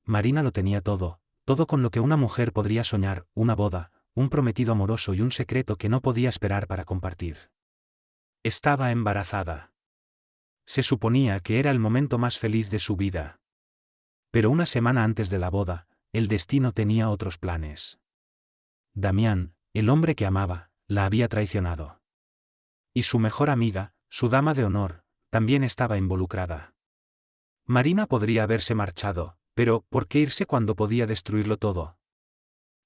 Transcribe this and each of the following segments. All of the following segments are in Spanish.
Marina lo tenía todo, todo con lo que una mujer podría soñar: una boda, un prometido amoroso y un secreto que no podía esperar para compartir. Estaba embarazada. Se suponía que era el momento más feliz de su vida. Pero una semana antes de la boda, el destino tenía otros planes. Damián, el hombre que amaba, la había traicionado. Y su mejor amiga, su dama de honor, también estaba involucrada. Marina podría haberse marchado, pero ¿por qué irse cuando podía destruirlo todo?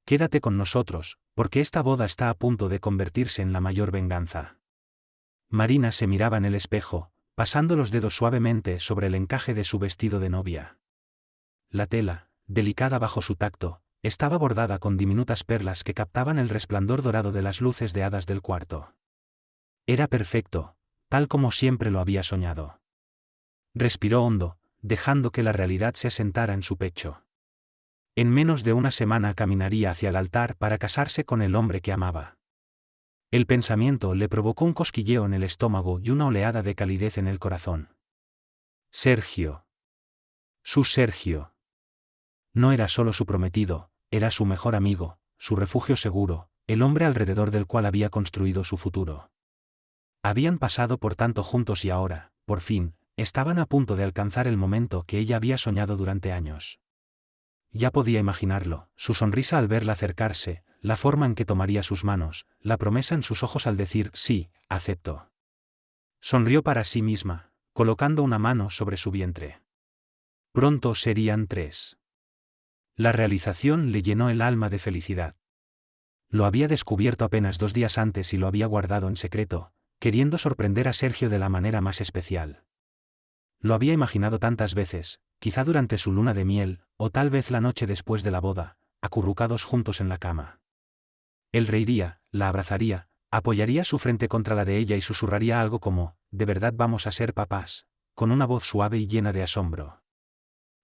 Quédate con nosotros, porque esta boda está a punto de convertirse en la mayor venganza. Marina se miraba en el espejo, pasando los dedos suavemente sobre el encaje de su vestido de novia. La tela, delicada bajo su tacto, estaba bordada con diminutas perlas que captaban el resplandor dorado de las luces de hadas del cuarto. Era perfecto, tal como siempre lo había soñado. Respiró hondo, dejando que la realidad se asentara en su pecho. En menos de una semana caminaría hacia el altar para casarse con el hombre que amaba. El pensamiento le provocó un cosquilleo en el estómago y una oleada de calidez en el corazón. Sergio. Su Sergio. No era solo su prometido, era su mejor amigo, su refugio seguro, el hombre alrededor del cual había construido su futuro. Habían pasado por tanto juntos y ahora, por fin, estaban a punto de alcanzar el momento que ella había soñado durante años. Ya podía imaginarlo: su sonrisa al verla acercarse, la forma en que tomaría sus manos, la promesa en sus ojos al decir sí, acepto. Sonrió para sí misma, colocando una mano sobre su vientre. Pronto serían 3. La realización le llenó el alma de felicidad. Lo había descubierto apenas 2 días antes y lo había guardado en secreto, queriendo sorprender a Sergio de la manera más especial. Lo había imaginado tantas veces, quizá durante su luna de miel, o tal vez la noche después de la boda, acurrucados juntos en la cama. Él reiría, la abrazaría, apoyaría su frente contra la de ella y susurraría algo como: «¿De verdad vamos a ser papás?», con una voz suave y llena de asombro.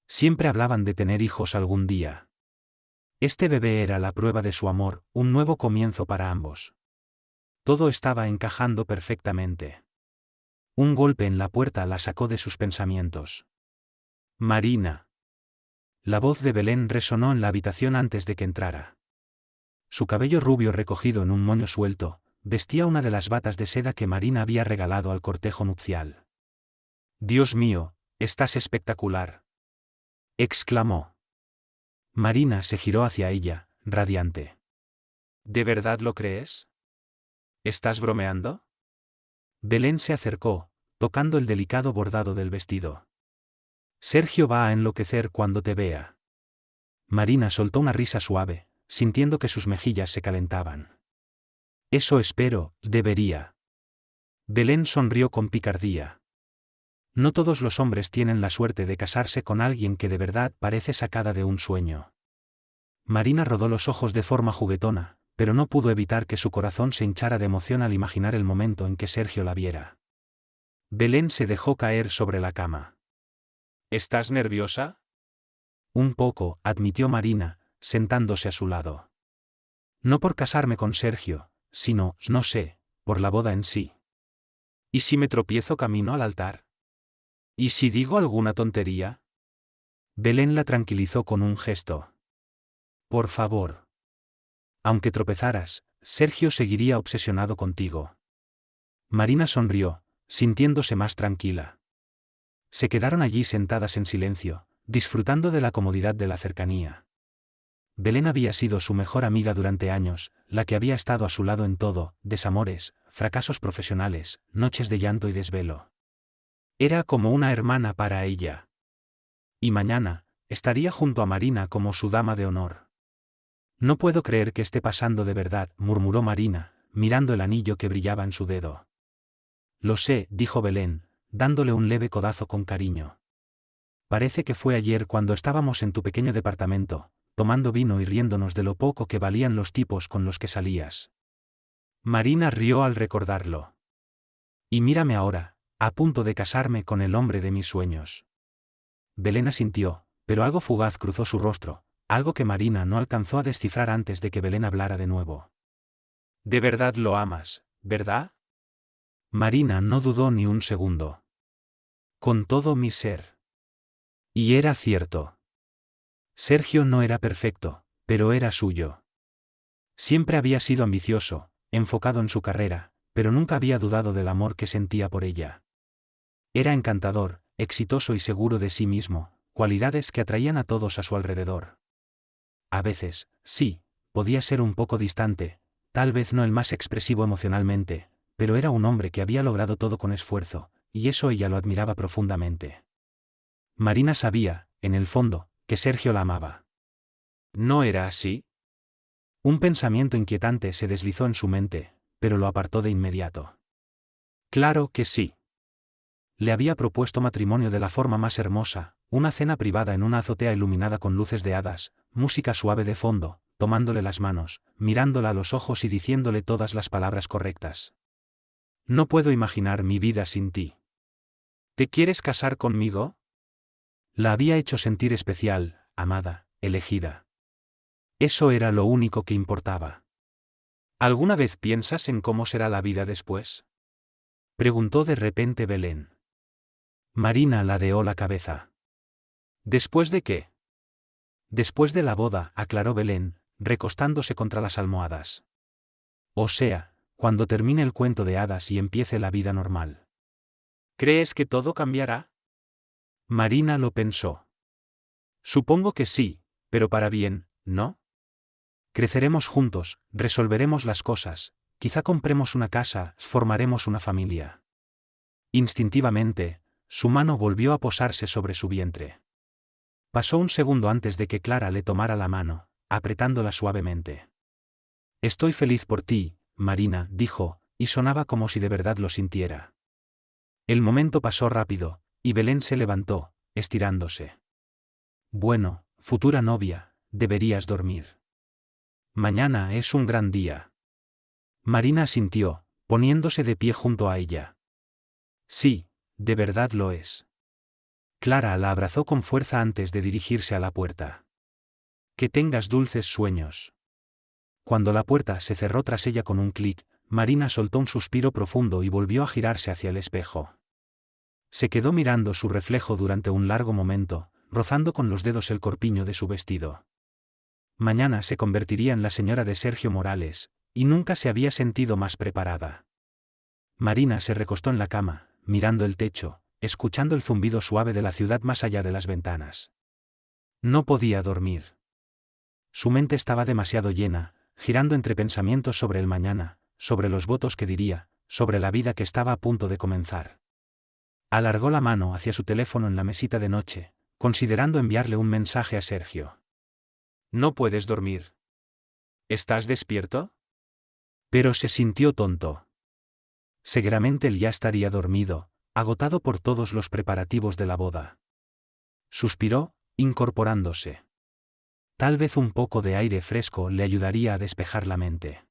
Siempre hablaban de tener hijos algún día. Este bebé era la prueba de su amor, un nuevo comienzo para ambos. Todo estaba encajando perfectamente. Un golpe en la puerta la sacó de sus pensamientos. Marina. La voz de Belén resonó en la habitación antes de que entrara. Su cabello rubio recogido en un moño suelto, vestía una de las batas de seda que Marina había regalado al cortejo nupcial. «Dios mío, estás espectacular», exclamó. Marina se giró hacia ella, radiante. «¿De verdad lo crees? ¿Estás bromeando?». Belén se acercó, tocando el delicado bordado del vestido. «Sergio va a enloquecer cuando te vea». Marina soltó una risa suave, sintiendo que sus mejillas se calentaban. «Eso espero, debería». Belén sonrió con picardía. No todos los hombres tienen la suerte de casarse con alguien que de verdad parece sacada de un sueño. Marina rodó los ojos de forma juguetona, pero no pudo evitar que su corazón se hinchara de emoción al imaginar el momento en que Sergio la viera. Belén se dejó caer sobre la cama. «¿Estás nerviosa?». «Un poco», admitió Marina, sentándose a su lado. «No por casarme con Sergio, sino, no sé, por la boda en sí». «¿Y si me tropiezo camino al altar? ¿Y si digo alguna tontería?». Belén la tranquilizó con un gesto. «Por favor». «Aunque tropezaras, Sergio seguiría obsesionado contigo». Marina sonrió, sintiéndose más tranquila. Se quedaron allí sentadas en silencio, disfrutando de la comodidad de la cercanía. Belén había sido su mejor amiga durante años, la que había estado a su lado en todo: desamores, fracasos profesionales, noches de llanto y desvelo. Era como una hermana para ella. Y mañana, estaría junto a Marina como su dama de honor. «No puedo creer que esté pasando de verdad», murmuró Marina, mirando el anillo que brillaba en su dedo. «Lo sé», dijo Belén, dándole un leve codazo con cariño. «Parece que fue ayer cuando estábamos en tu pequeño departamento, tomando vino y riéndonos de lo poco que valían los tipos con los que salías». Marina rió al recordarlo. «Y mírame ahora, a punto de casarme con el hombre de mis sueños». Belén asintió, pero algo fugaz cruzó su rostro, algo que Marina no alcanzó a descifrar antes de que Belén hablara de nuevo. «¿De verdad lo amas, verdad?». Marina no dudó ni un segundo. «Con todo mi ser». Y era cierto. Sergio no era perfecto, pero era suyo. Siempre había sido ambicioso, enfocado en su carrera, pero nunca había dudado del amor que sentía por ella. Era encantador, exitoso y seguro de sí mismo, cualidades que atraían a todos a su alrededor. A veces, sí, podía ser un poco distante, tal vez no el más expresivo emocionalmente, pero era un hombre que había logrado todo con esfuerzo, y eso ella lo admiraba profundamente. Marina sabía, en el fondo, que Sergio la amaba. ¿No era así? Un pensamiento inquietante se deslizó en su mente, pero lo apartó de inmediato. Claro que sí. Le había propuesto matrimonio de la forma más hermosa, una cena privada en una azotea iluminada con luces de hadas, música suave de fondo, tomándole las manos, mirándola a los ojos y diciéndole todas las palabras correctas. No puedo imaginar mi vida sin ti. ¿Te quieres casar conmigo? La había hecho sentir especial, amada, elegida. Eso era lo único que importaba. ¿Alguna vez piensas en cómo será la vida después? Preguntó de repente Belén. Marina ladeó la cabeza. ¿Después de qué? Después de la boda, aclaró Belén, recostándose contra las almohadas. O sea, cuando termine el cuento de hadas y empiece la vida normal. ¿Crees que todo cambiará? Marina lo pensó. Supongo que sí, pero para bien, ¿no? Creceremos juntos, resolveremos las cosas, quizá compremos una casa, formaremos una familia. Instintivamente, su mano volvió a posarse sobre su vientre. Pasó un segundo antes de que Clara le tomara la mano, apretándola suavemente. Estoy feliz por ti, Marina, dijo, y sonaba como si de verdad lo sintiera. El momento pasó rápido, y Belén se levantó, estirándose. Bueno, futura novia, deberías dormir. Mañana es un gran día. Marina asintió, poniéndose de pie junto a ella. Sí, de verdad lo es. Clara la abrazó con fuerza antes de dirigirse a la puerta. Que tengas dulces sueños. Cuando la puerta se cerró tras ella con un clic, Marina soltó un suspiro profundo y volvió a girarse hacia el espejo. Se quedó mirando su reflejo durante un largo momento, rozando con los dedos el corpiño de su vestido. Mañana se convertiría en la señora de Sergio Morales, y nunca se había sentido más preparada. Marina se recostó en la cama, mirando el techo, escuchando el zumbido suave de la ciudad más allá de las ventanas. No podía dormir. Su mente estaba demasiado llena, girando entre pensamientos sobre el mañana, sobre los votos que diría, sobre la vida que estaba a punto de comenzar. Alargó la mano hacia su teléfono en la mesita de noche, considerando enviarle un mensaje a Sergio. ¿No puedes dormir? ¿Estás despierto? Pero se sintió tonto. Seguramente él ya estaría dormido, agotado por todos los preparativos de la boda. Suspiró, incorporándose. Tal vez un poco de aire fresco le ayudaría a despejar la mente.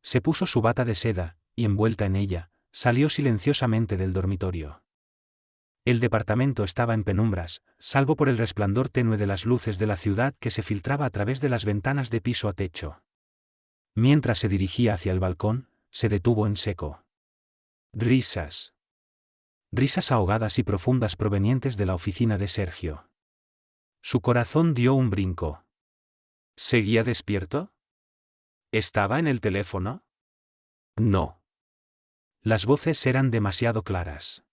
Se puso su bata de seda, y envuelta en ella, salió silenciosamente del dormitorio. El departamento estaba en penumbras, salvo por el resplandor tenue de las luces de la ciudad que se filtraba a través de las ventanas de piso a techo. Mientras se dirigía hacia el balcón, se detuvo en seco. Risas. Risas ahogadas y profundas provenientes de la oficina de Sergio. Su corazón dio un brinco. ¿Seguía despierto? ¿Estaba en el teléfono? No. Las voces eran demasiado claras.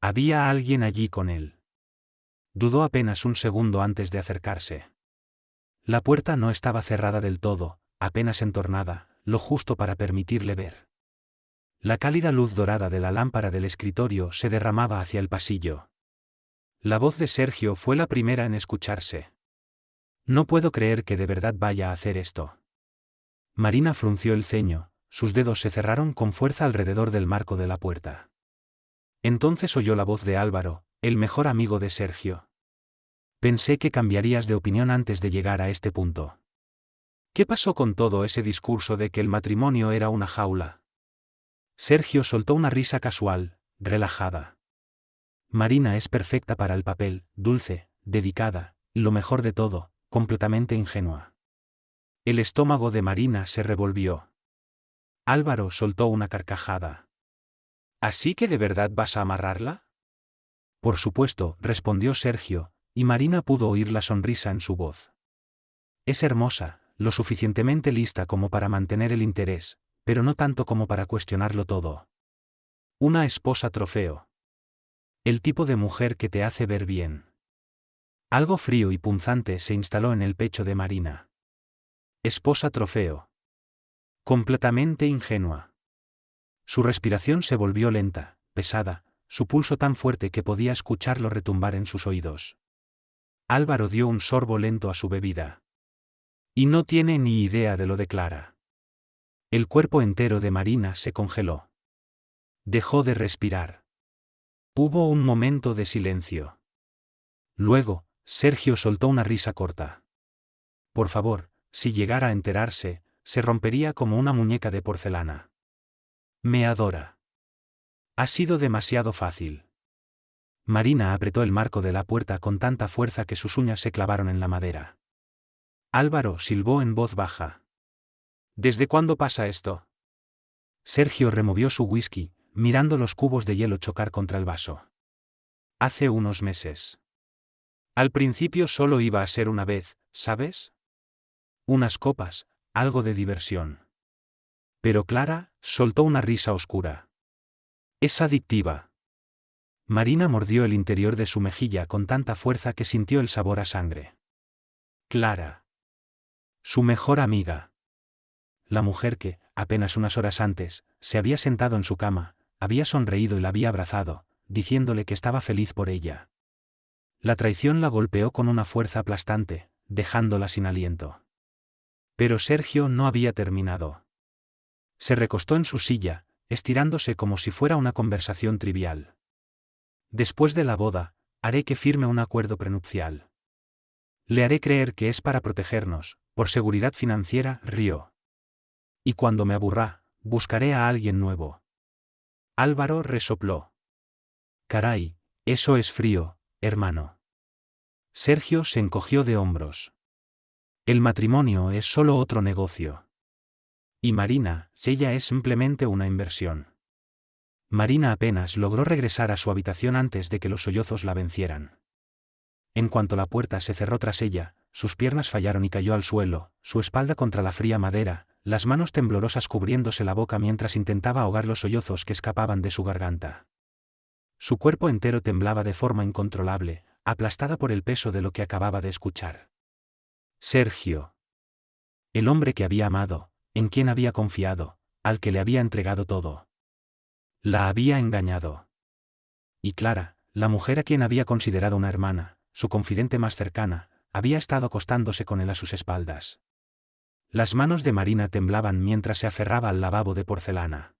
Había alguien allí con él. Dudó apenas un segundo antes de acercarse. La puerta no estaba cerrada del todo, apenas entornada, lo justo para permitirle ver. La cálida luz dorada de la lámpara del escritorio se derramaba hacia el pasillo. La voz de Sergio fue la primera en escucharse. No puedo creer que de verdad vaya a hacer esto. Marina frunció el ceño, sus dedos se cerraron con fuerza alrededor del marco de la puerta. Entonces oyó la voz de Álvaro, el mejor amigo de Sergio. Pensé que cambiarías de opinión antes de llegar a este punto. ¿Qué pasó con todo ese discurso de que el matrimonio era una jaula? Sergio soltó una risa casual, relajada. Marina es perfecta para el papel, dulce, dedicada, y lo mejor de todo, completamente ingenua. El estómago de Marina se revolvió. Álvaro soltó una carcajada. ¿Así que de verdad vas a amarrarla? Por supuesto, respondió Sergio, y Marina pudo oír la sonrisa en su voz. Es hermosa, lo suficientemente lista como para mantener el interés, pero no tanto como para cuestionarlo todo. Una esposa trofeo. El tipo de mujer que te hace ver bien. Algo frío y punzante se instaló en el pecho de Marina. Esposa trofeo. Completamente ingenua. Su respiración se volvió lenta, pesada, su pulso tan fuerte que podía escucharlo retumbar en sus oídos. Álvaro dio un sorbo lento a su bebida. Y no tiene ni idea de lo de Clara. El cuerpo entero de Marina se congeló. Dejó de respirar. Hubo un momento de silencio. Luego, Sergio soltó una risa corta. Por favor, si llegara a enterarse, se rompería como una muñeca de porcelana. Me adora. Ha sido demasiado fácil. Marina apretó el marco de la puerta con tanta fuerza que sus uñas se clavaron en la madera. Álvaro silbó en voz baja. ¿Desde cuándo pasa esto? Sergio removió su whisky, mirando los cubos de hielo chocar contra el vaso. Hace unos meses. Al principio solo iba a ser una vez, ¿sabes? Unas copas, algo de diversión. Pero Clara soltó una risa oscura. Es adictiva. Marina mordió el interior de su mejilla con tanta fuerza que sintió el sabor a sangre. Clara. Su mejor amiga. La mujer que, apenas unas horas antes, se había sentado en su cama, había sonreído y la había abrazado, diciéndole que estaba feliz por ella. La traición la golpeó con una fuerza aplastante, dejándola sin aliento. Pero Sergio no había terminado. Se recostó en su silla, estirándose como si fuera una conversación trivial. Después de la boda, haré que firme un acuerdo prenupcial. Le haré creer que es para protegernos, por seguridad financiera, rió. Y cuando me aburra, buscaré a alguien nuevo. Álvaro resopló. Caray, eso es frío, hermano. Sergio se encogió de hombros. El matrimonio es solo otro negocio. Y Marina, ella es simplemente una inversión. Marina apenas logró regresar a su habitación antes de que los sollozos la vencieran. En cuanto la puerta se cerró tras ella, sus piernas fallaron y cayó al suelo, su espalda contra la fría madera, las manos temblorosas cubriéndose la boca mientras intentaba ahogar los sollozos que escapaban de su garganta. Su cuerpo entero temblaba de forma incontrolable, aplastada por el peso de lo que acababa de escuchar. Sergio. El hombre que había amado, en quien había confiado, al que le había entregado todo. La había engañado. Y Clara, la mujer a quien había considerado una hermana, su confidente más cercana, había estado acostándose con él a sus espaldas. Las manos de Marina temblaban mientras se aferraba al lavabo de porcelana.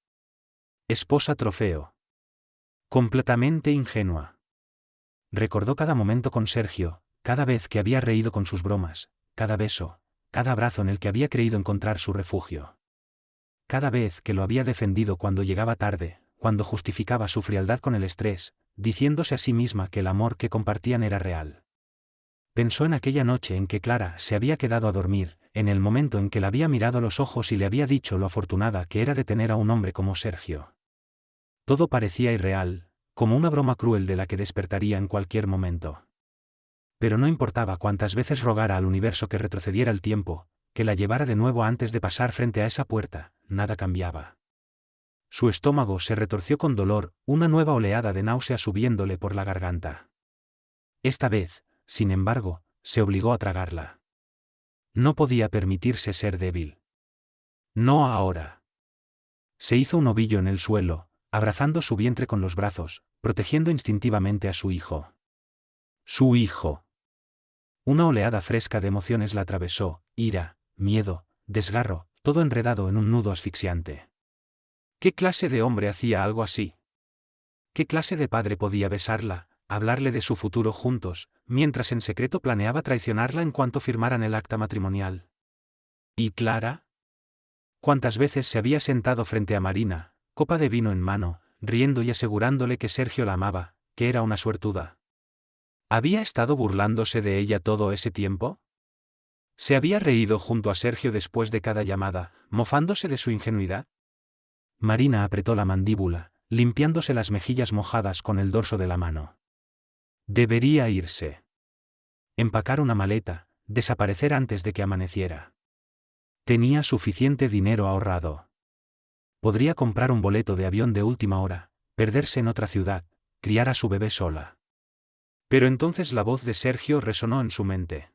Esposa trofeo. Completamente ingenua. Recordó cada momento con Sergio, cada vez que había reído con sus bromas, cada beso, cada abrazo en el que había creído encontrar su refugio. Cada vez que lo había defendido cuando llegaba tarde, cuando justificaba su frialdad con el estrés, diciéndose a sí misma que el amor que compartían era real. Pensó en aquella noche en que Clara se había quedado a dormir, en el momento en que la había mirado a los ojos y le había dicho lo afortunada que era de tener a un hombre como Sergio. Todo parecía irreal, como una broma cruel de la que despertaría en cualquier momento. Pero no importaba cuántas veces rogara al universo que retrocediera el tiempo, que la llevara de nuevo antes de pasar frente a esa puerta, nada cambiaba. Su estómago se retorció con dolor, una nueva oleada de náusea subiéndole por la garganta. Esta vez, sin embargo, se obligó a tragarla. No podía permitirse ser débil. No ahora. Se hizo un ovillo en el suelo, abrazando su vientre con los brazos, protegiendo instintivamente a su hijo. Su hijo. Una oleada fresca de emociones la atravesó, ira, miedo, desgarro, todo enredado en un nudo asfixiante. ¿Qué clase de hombre hacía algo así? ¿Qué clase de padre podía besarla, hablarle de su futuro juntos, mientras en secreto planeaba traicionarla en cuanto firmaran el acta matrimonial? ¿Y Clara? ¿Cuántas veces se había sentado frente a Marina, copa de vino en mano, riendo y asegurándole que Sergio la amaba, que era una suertuda? ¿Había estado burlándose de ella todo ese tiempo? ¿Se había reído junto a Sergio después de cada llamada, mofándose de su ingenuidad? Marina apretó la mandíbula, limpiándose las mejillas mojadas con el dorso de la mano. Debería irse. Empacar una maleta, desaparecer antes de que amaneciera. Tenía suficiente dinero ahorrado. Podría comprar un boleto de avión de última hora, perderse en otra ciudad, criar a su bebé sola. Pero entonces la voz de Sergio resonó en su mente.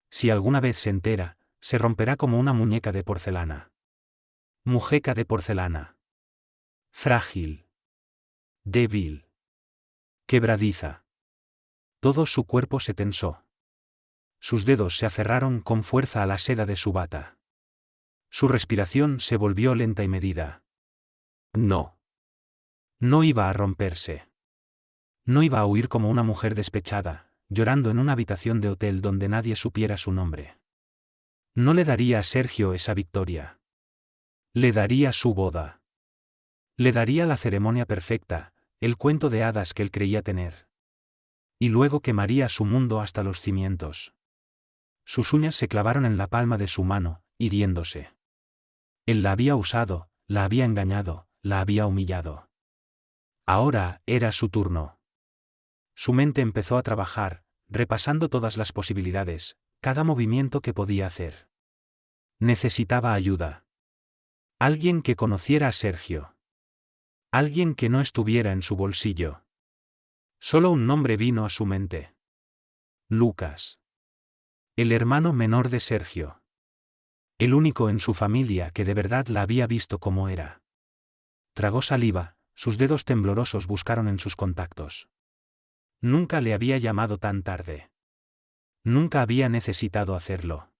Si alguna vez se entera, se romperá como una muñeca de porcelana. Muñeca de porcelana. Frágil. Débil. Quebradiza. Todo su cuerpo se tensó. Sus dedos se aferraron con fuerza a la seda de su bata. Su respiración se volvió lenta y medida. No. No iba a romperse. No iba a huir como una mujer despechada, llorando en una habitación de hotel donde nadie supiera su nombre. No le daría a Sergio esa victoria. Le daría su boda. Le daría la ceremonia perfecta, el cuento de hadas que él creía tener. Y luego quemaría su mundo hasta los cimientos. Sus uñas se clavaron en la palma de su mano, hiriéndose. Él la había usado, la había engañado, la había humillado. Ahora era su turno. Su mente empezó a trabajar, repasando todas las posibilidades, cada movimiento que podía hacer. Necesitaba ayuda. Alguien que conociera a Sergio. Alguien que no estuviera en su bolsillo. Solo un nombre vino a su mente. Lucas. El hermano menor de Sergio. El único en su familia que de verdad la había visto como era. Tragó saliva, sus dedos temblorosos buscaron en sus contactos. Nunca le había llamado tan tarde. Nunca había necesitado hacerlo.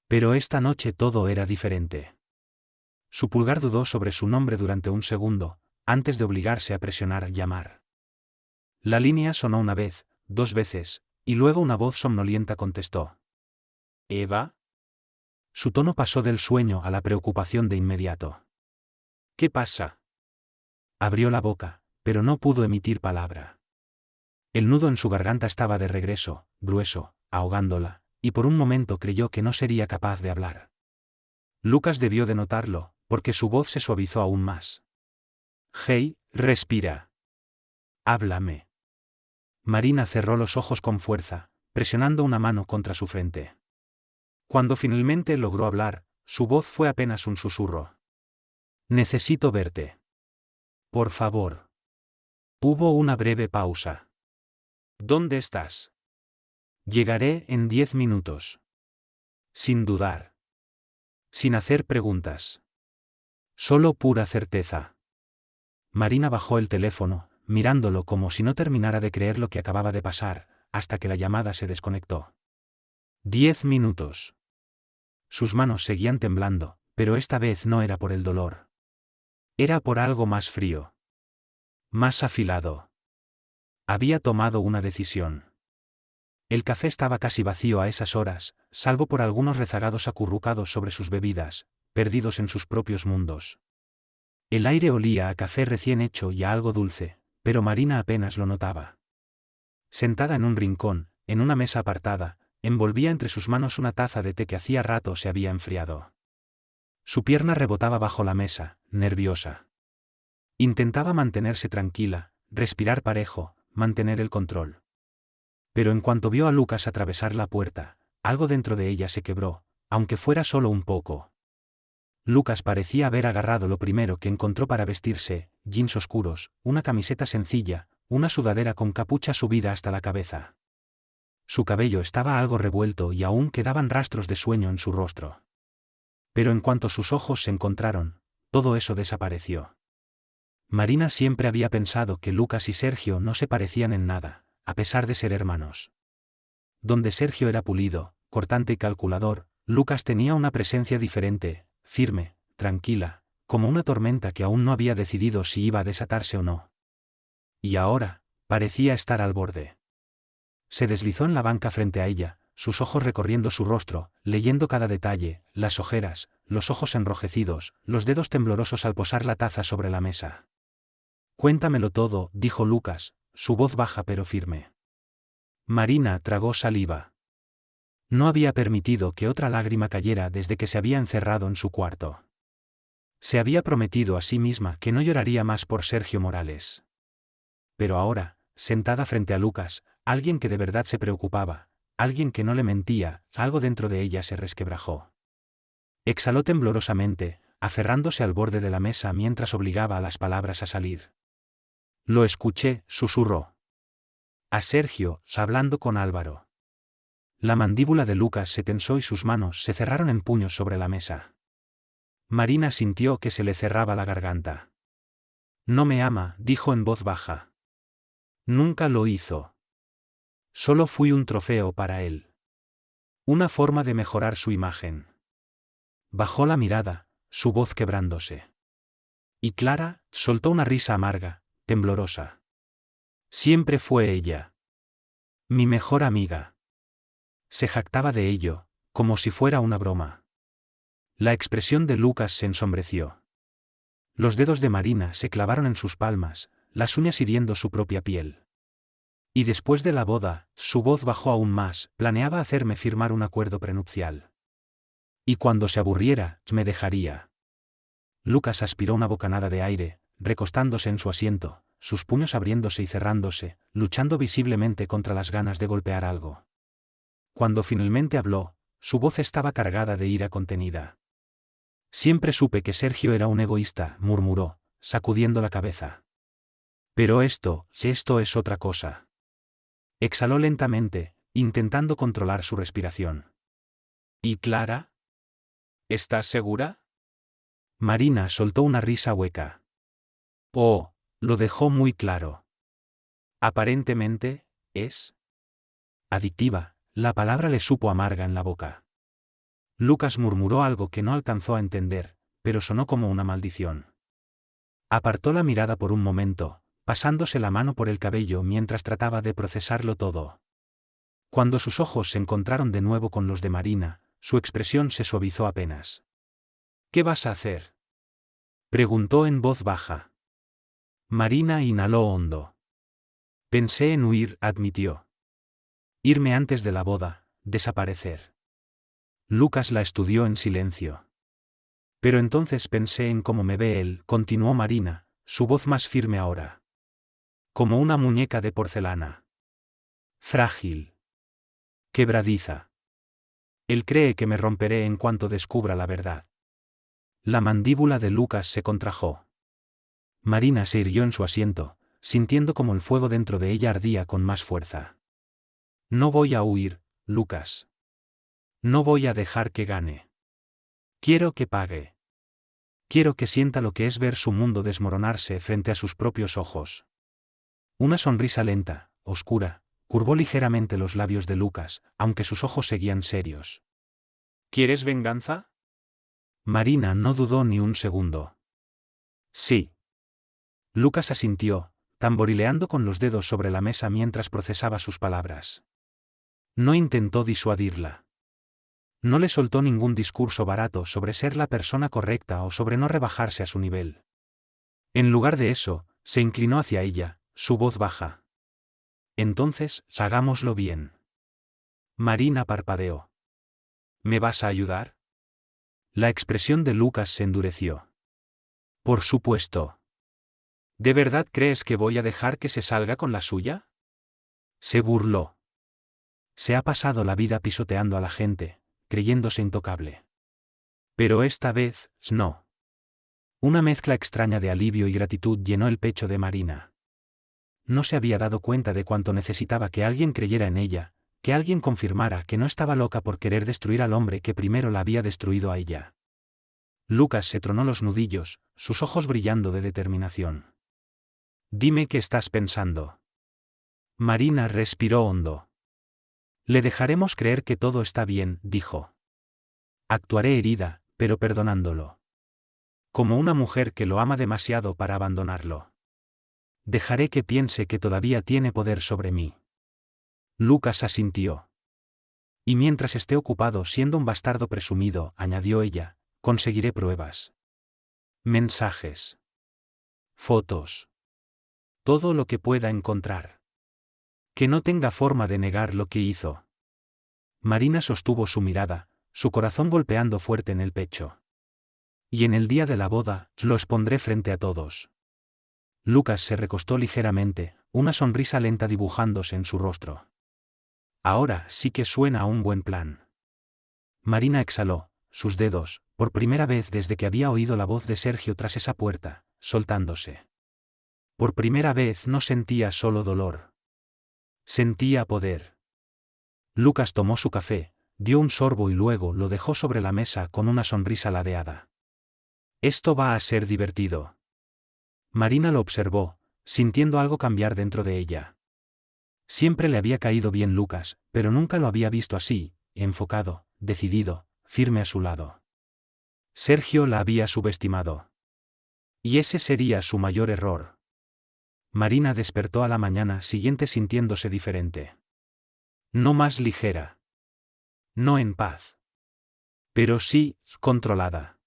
Pero esta noche todo era diferente. Su pulgar dudó sobre su nombre durante un segundo, antes de obligarse a presionar llamar. La línea sonó una vez, 2 veces, y luego una voz somnolienta contestó. ¿Eva? Su tono pasó del sueño a la preocupación de inmediato. ¿Qué pasa? Abrió la boca, pero no pudo emitir palabra. El nudo en su garganta estaba de regreso, grueso, ahogándola, y por un momento creyó que no sería capaz de hablar. Lucas debió de notarlo, porque su voz se suavizó aún más. Hey, respira. Háblame. Marina cerró los ojos con fuerza, presionando una mano contra su frente. Cuando finalmente logró hablar, su voz fue apenas un susurro. Necesito verte. Por favor. Hubo una breve pausa. ¿Dónde estás? Llegaré en 10 minutos. Sin dudar. Sin hacer preguntas. Solo pura certeza. Marina bajó el teléfono, mirándolo como si no terminara de creer lo que acababa de pasar, hasta que la llamada se desconectó. 10 minutos. Sus manos seguían temblando, pero esta vez no era por el dolor. Era por algo más frío. Más afilado. Había tomado una decisión. El café estaba casi vacío a esas horas, salvo por algunos rezagados acurrucados sobre sus bebidas, perdidos en sus propios mundos. El aire olía a café recién hecho y a algo dulce, pero Marina apenas lo notaba. Sentada en un rincón, en una mesa apartada, envolvía entre sus manos una taza de té que hacía rato se había enfriado. Su pierna rebotaba bajo la mesa, nerviosa. Intentaba mantenerse tranquila, respirar parejo, mantener el control. Pero en cuanto vio a Lucas atravesar la puerta, algo dentro de ella se quebró, aunque fuera solo un poco. Lucas parecía haber agarrado lo primero que encontró para vestirse, jeans oscuros, una camiseta sencilla, una sudadera con capucha subida hasta la cabeza. Su cabello estaba algo revuelto y aún quedaban rastros de sueño en su rostro. Pero en cuanto sus ojos se encontraron, todo eso desapareció. Marina siempre había pensado que Lucas y Sergio no se parecían en nada, a pesar de ser hermanos. Donde Sergio era pulido, cortante y calculador, Lucas tenía una presencia diferente, firme, tranquila, como una tormenta que aún no había decidido si iba a desatarse o no. Y ahora, parecía estar al borde. Se deslizó en la banca frente a ella, sus ojos recorriendo su rostro, leyendo cada detalle, las ojeras, los ojos enrojecidos, los dedos temblorosos al posar la taza sobre la mesa. Cuéntamelo todo, dijo Lucas, su voz baja pero firme. Marina tragó saliva. No había permitido que otra lágrima cayera desde que se había encerrado en su cuarto. Se había prometido a sí misma que no lloraría más por Sergio Morales. Pero ahora, sentada frente a Lucas, alguien que de verdad se preocupaba, alguien que no le mentía, algo dentro de ella se resquebrajó. Exhaló temblorosamente, aferrándose al borde de la mesa mientras obligaba a las palabras a salir. Lo escuché, susurró. A Sergio, hablando con Álvaro. La mandíbula de Lucas se tensó y sus manos se cerraron en puños sobre la mesa. Marina sintió que se le cerraba la garganta. No me ama, dijo en voz baja. Nunca lo hizo. Solo fui un trofeo para él. Una forma de mejorar su imagen. Bajó la mirada, su voz quebrándose. Y Clara soltó una risa amarga, temblorosa. Siempre fue ella. Mi mejor amiga. Se jactaba de ello, como si fuera una broma. La expresión de Lucas se ensombreció. Los dedos de Marina se clavaron en sus palmas, las uñas hiriendo su propia piel. Y después de la boda, su voz bajó aún más, planeaba hacerme firmar un acuerdo prenupcial. Y cuando se aburriera, me dejaría. Lucas aspiró una bocanada de aire, recostándose en su asiento, sus puños abriéndose y cerrándose, luchando visiblemente contra las ganas de golpear algo. Cuando finalmente habló, su voz estaba cargada de ira contenida. Siempre supe que Sergio era un egoísta, murmuró, sacudiendo la cabeza. Pero esto es otra cosa. Exhaló lentamente, intentando controlar su respiración. ¿Y Clara? ¿Estás segura? Marina soltó una risa hueca. Oh, lo dejó muy claro. Aparentemente, es adictiva, la palabra le supo amarga en la boca. Lucas murmuró algo que no alcanzó a entender, pero sonó como una maldición. Apartó la mirada por un momento, pasándose la mano por el cabello mientras trataba de procesarlo todo. Cuando sus ojos se encontraron de nuevo con los de Marina, su expresión se suavizó apenas. ¿Qué vas a hacer?, preguntó en voz baja. Marina inhaló hondo. Pensé en huir, admitió. Irme antes de la boda, desaparecer. Lucas la estudió en silencio. Pero entonces pensé en cómo me ve él, continuó Marina, su voz más firme ahora. Como una muñeca de porcelana. Frágil. Quebradiza. Él cree que me romperé en cuanto descubra la verdad. La mandíbula de Lucas se contrajo. Marina se irguió en su asiento, sintiendo como el fuego dentro de ella ardía con más fuerza. No voy a huir, Lucas. No voy a dejar que gane. Quiero que pague. Quiero que sienta lo que es ver su mundo desmoronarse frente a sus propios ojos. Una sonrisa lenta, oscura, curvó ligeramente los labios de Lucas, aunque sus ojos seguían serios. ¿Quieres venganza? Marina no dudó ni un segundo. Sí. Lucas asintió, tamborileando con los dedos sobre la mesa mientras procesaba sus palabras. No intentó disuadirla. No le soltó ningún discurso barato sobre ser la persona correcta o sobre no rebajarse a su nivel. En lugar de eso, se inclinó hacia ella, su voz baja. Entonces, hagámoslo bien. Marina parpadeó. ¿Me vas a ayudar? La expresión de Lucas se endureció. Por supuesto. ¿De verdad crees que voy a dejar que se salga con la suya? Se burló. Se ha pasado la vida pisoteando a la gente, creyéndose intocable. Pero esta vez, no. Una mezcla extraña de alivio y gratitud llenó el pecho de Marina. No se había dado cuenta de cuánto necesitaba que alguien creyera en ella, que alguien confirmara que no estaba loca por querer destruir al hombre que primero la había destruido a ella. Lucas se tronó los nudillos, sus ojos brillando de determinación. Dime qué estás pensando. Marina respiró hondo. Le dejaremos creer que todo está bien, dijo. Actuaré herida, pero perdonándolo. Como una mujer que lo ama demasiado para abandonarlo. Dejaré que piense que todavía tiene poder sobre mí. Lucas asintió. Y mientras esté ocupado siendo un bastardo presumido, añadió ella, conseguiré pruebas. Mensajes. Fotos. Todo lo que pueda encontrar. Que no tenga forma de negar lo que hizo. Marina sostuvo su mirada, su corazón golpeando fuerte en el pecho. Y en el día de la boda, lo expondré frente a todos. Lucas se recostó ligeramente, una sonrisa lenta dibujándose en su rostro. Ahora sí que suena a un buen plan. Marina exhaló, sus dedos, por primera vez desde que había oído la voz de Sergio tras esa puerta, soltándose. Por primera vez no sentía solo dolor. Sentía poder. Lucas tomó su café, dio un sorbo y luego lo dejó sobre la mesa con una sonrisa ladeada. Esto va a ser divertido. Marina lo observó, sintiendo algo cambiar dentro de ella. Siempre le había caído bien Lucas, pero nunca lo había visto así, enfocado, decidido, firme a su lado. Sergio la había subestimado. Y ese sería su mayor error. Marina despertó a la mañana siguiente sintiéndose diferente. No más ligera. No en paz. Pero sí, controlada.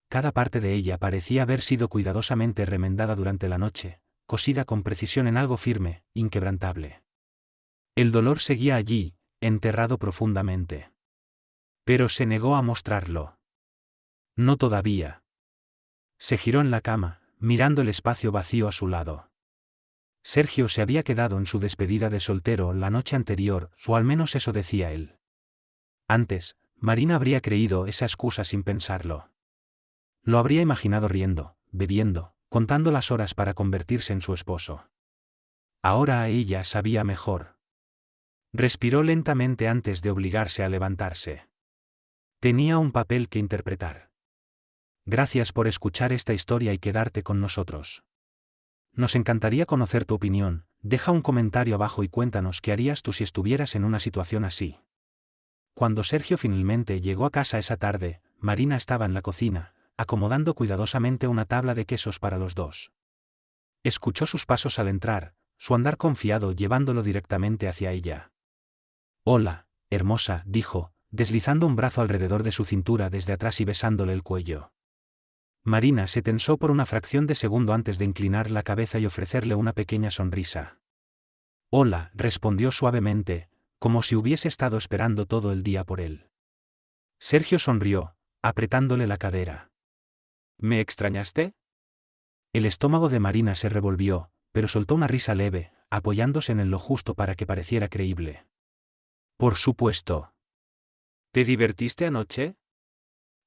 Cada parte de ella parecía haber sido cuidadosamente remendada durante la noche, cosida con precisión en algo firme, inquebrantable. El dolor seguía allí, enterrado profundamente. Pero se negó a mostrarlo. No todavía. Se giró en la cama, mirando el espacio vacío a su lado. Sergio se había quedado en su despedida de soltero la noche anterior, o al menos eso decía él. Antes, Marina habría creído esa excusa sin pensarlo. Lo habría imaginado riendo, bebiendo, contando las horas para convertirse en su esposo. Ahora ella sabía mejor. Respiró lentamente antes de obligarse a levantarse. Tenía un papel que interpretar. Gracias por escuchar esta historia y quedarte con nosotros. Nos encantaría conocer tu opinión, deja un comentario abajo y cuéntanos qué harías tú si estuvieras en una situación así. Cuando Sergio finalmente llegó a casa esa tarde, Marina estaba en la cocina, acomodando cuidadosamente una tabla de quesos para los dos. Escuchó sus pasos al entrar, su andar confiado llevándolo directamente hacia ella. «Hola, hermosa», dijo, deslizando un brazo alrededor de su cintura desde atrás y besándole el cuello. Marina se tensó por una fracción de segundo antes de inclinar la cabeza y ofrecerle una pequeña sonrisa. «Hola», respondió suavemente, como si hubiese estado esperando todo el día por él. Sergio sonrió, apretándole la cadera. «¿Me extrañaste?» El estómago de Marina se revolvió, pero soltó una risa leve, apoyándose en lo justo para que pareciera creíble. «Por supuesto». «¿Te divertiste anoche?»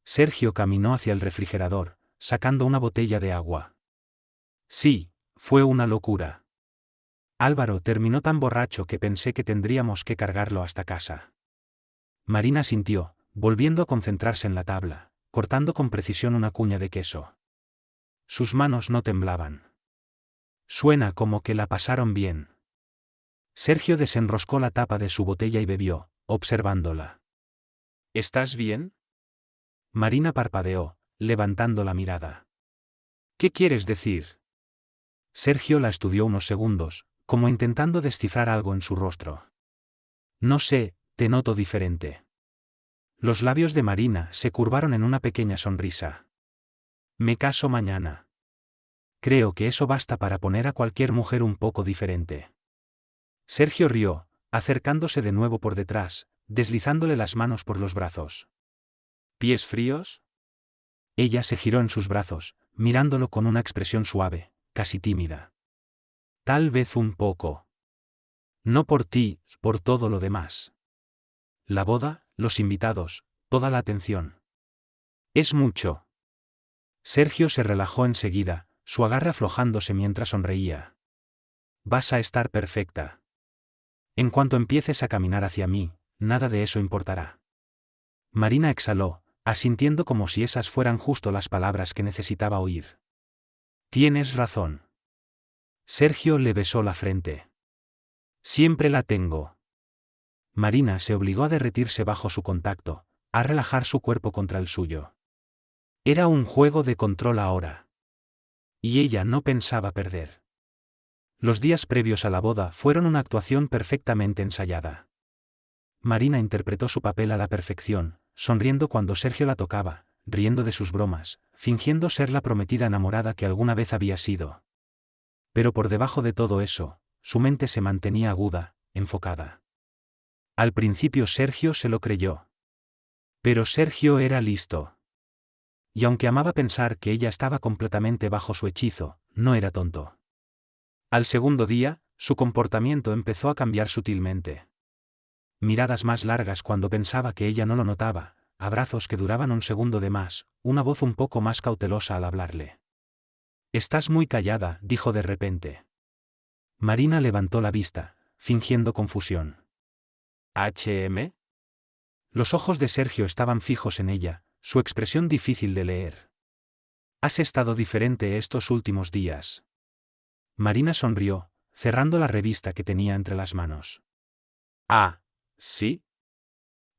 Sergio caminó hacia el refrigerador, sacando una botella de agua. «Sí, fue una locura. Álvaro terminó tan borracho que pensé que tendríamos que cargarlo hasta casa». Marina sintió, volviendo a concentrarse en la tabla, cortando con precisión una cuña de queso. Sus manos no temblaban. «Suena como que la pasaron bien». Sergio desenroscó la tapa de su botella y bebió, observándola. «¿Estás bien?» Marina parpadeó, levantando la mirada. «¿Qué quieres decir?» Sergio la estudió unos segundos, como intentando descifrar algo en su rostro. «No sé, te noto diferente». Los labios de Marina se curvaron en una pequeña sonrisa. «Me caso mañana. Creo que eso basta para poner a cualquier mujer un poco diferente». Sergio rió, acercándose de nuevo por detrás, deslizándole las manos por los brazos. «¿Pies fríos?» Ella se giró en sus brazos, mirándolo con una expresión suave, casi tímida. «Tal vez un poco. No por ti, por todo lo demás. La boda, los invitados, toda la atención. Es mucho». Sergio se relajó enseguida, su agarre aflojándose mientras sonreía. «Vas a estar perfecta. En cuanto empieces a caminar hacia mí, nada de eso importará». Marina exhaló, asintiendo como si esas fueran justo las palabras que necesitaba oír. «Tienes razón». Sergio le besó la frente. «Siempre la tengo». Marina se obligó a derretirse bajo su contacto, a relajar su cuerpo contra el suyo. Era un juego de control ahora. Y ella no pensaba perder. Los días previos a la boda fueron una actuación perfectamente ensayada. Marina interpretó su papel a la perfección, sonriendo cuando Sergio la tocaba, riendo de sus bromas, fingiendo ser la prometida enamorada que alguna vez había sido. Pero por debajo de todo eso, su mente se mantenía aguda, enfocada. Al principio Sergio se lo creyó. Pero Sergio era listo. Y aunque amaba pensar que ella estaba completamente bajo su hechizo, no era tonto. Al segundo día, su comportamiento empezó a cambiar sutilmente. miradas más largas cuando pensaba que ella no lo notaba, abrazos que duraban un segundo de más, una voz un poco más cautelosa al hablarle. «Estás muy callada», dijo de repente. Marina levantó la vista, fingiendo confusión. «¿HM?» Los ojos de Sergio estaban fijos en ella, su expresión difícil de leer. «Has estado diferente estos últimos días». Marina sonrió, cerrando la revista que tenía entre las manos. «Ah, ¿sí?»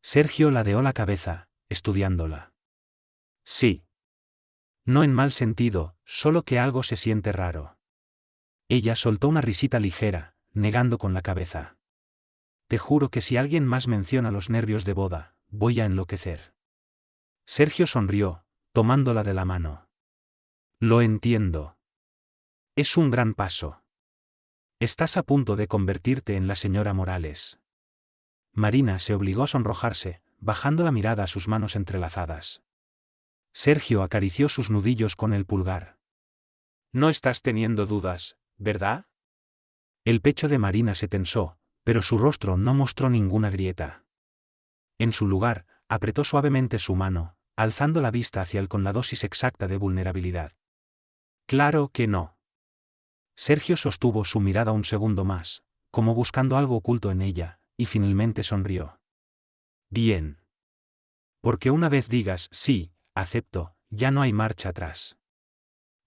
Sergio ladeó la cabeza, estudiándola. «Sí. No en mal sentido, solo que algo se siente raro». Ella soltó una risita ligera, negando con la cabeza. «Te juro que si alguien más menciona los nervios de boda, voy a enloquecer». Sergio sonrió, tomándola de la mano. «Lo entiendo. Es un gran paso. Estás a punto de convertirte en la señora Morales». Marina se obligó a sonrojarse, bajando la mirada a sus manos entrelazadas. Sergio acarició sus nudillos con el pulgar. «No estás teniendo dudas, ¿verdad?» El pecho de Marina se tensó, pero su rostro no mostró ninguna grieta. En su lugar, apretó suavemente su mano, alzando la vista hacia él con la dosis exacta de vulnerabilidad. «Claro que no». Sergio sostuvo su mirada un segundo más, como buscando algo oculto en ella, y finalmente sonrió. «Bien. Porque una vez digas sí, acepto, ya no hay marcha atrás».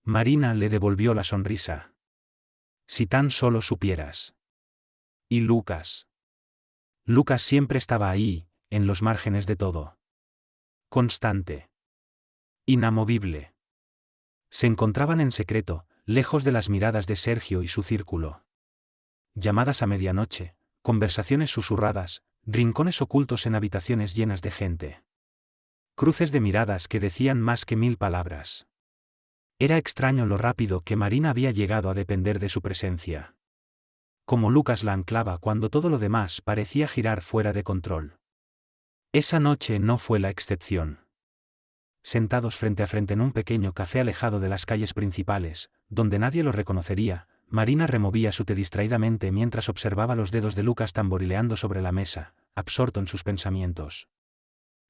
Marina le devolvió la sonrisa. «Si tan solo supieras». ¿Y Lucas? Lucas siempre estaba ahí, en los márgenes de todo. Constante. Inamovible. Se encontraban en secreto, lejos de las miradas de Sergio y su círculo. Llamadas a medianoche, conversaciones susurradas, rincones ocultos en habitaciones llenas de gente. Cruces de miradas que decían más que 1000 palabras. Era extraño lo rápido que Marina había llegado a depender de su presencia. Como Lucas la anclaba cuando todo lo demás parecía girar fuera de control. Esa noche no fue la excepción. Sentados frente a frente en un pequeño café alejado de las calles principales, donde nadie lo reconocería, Marina removía su té distraídamente mientras observaba los dedos de Lucas tamborileando sobre la mesa, absorto en sus pensamientos.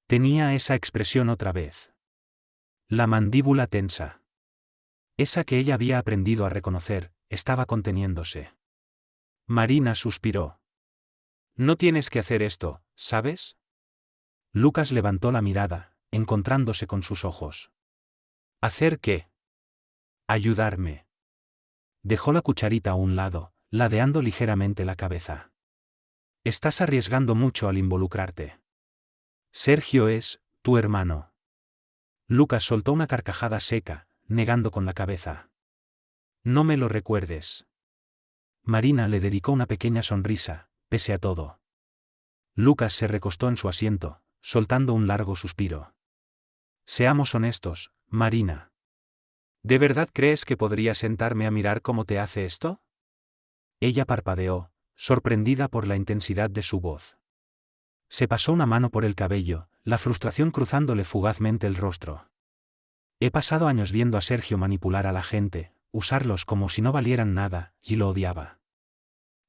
Tenía esa expresión otra vez. La mandíbula tensa. Esa que ella había aprendido a reconocer, estaba conteniéndose. Marina suspiró. «No tienes que hacer esto, ¿sabes?» Lucas levantó la mirada, encontrándose con sus ojos. «¿Hacer qué?» «Ayudarme». Dejó la cucharita a un lado, ladeando ligeramente la cabeza. «Estás arriesgando mucho al involucrarte. Sergio es tu hermano». Lucas soltó una carcajada seca, negando con la cabeza. «No me lo recuerdes». Marina le dedicó una pequeña sonrisa, pese a todo. Lucas se recostó en su asiento, soltando un largo suspiro. «Seamos honestos, Marina. ¿De verdad crees que podría sentarme a mirar cómo te hace esto?» Ella parpadeó, sorprendida por la intensidad de su voz. Se pasó una mano por el cabello, la frustración cruzándole fugazmente el rostro. «He pasado años viendo a Sergio manipular a la gente, usarlos como si no valieran nada, y lo odiaba.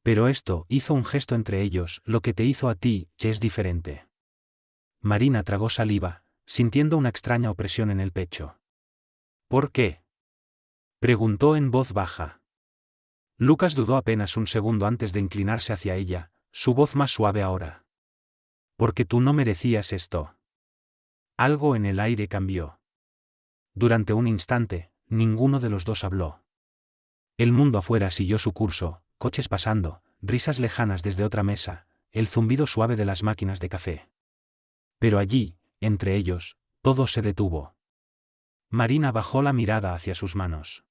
Pero esto hizo un gesto entre ellos, lo que te hizo a ti, que es diferente». Marina tragó saliva, sintiendo una extraña opresión en el pecho. «¿Por qué?», preguntó en voz baja. Lucas dudó apenas un segundo antes de inclinarse hacia ella, su voz más suave ahora. «Porque tú no merecías esto». Algo en el aire cambió. Durante un instante, ninguno de los dos habló. El mundo afuera siguió su curso, coches pasando, risas lejanas desde otra mesa, el zumbido suave de las máquinas de café. Pero allí, entre ellos, todo se detuvo. Marina bajó la mirada hacia sus manos.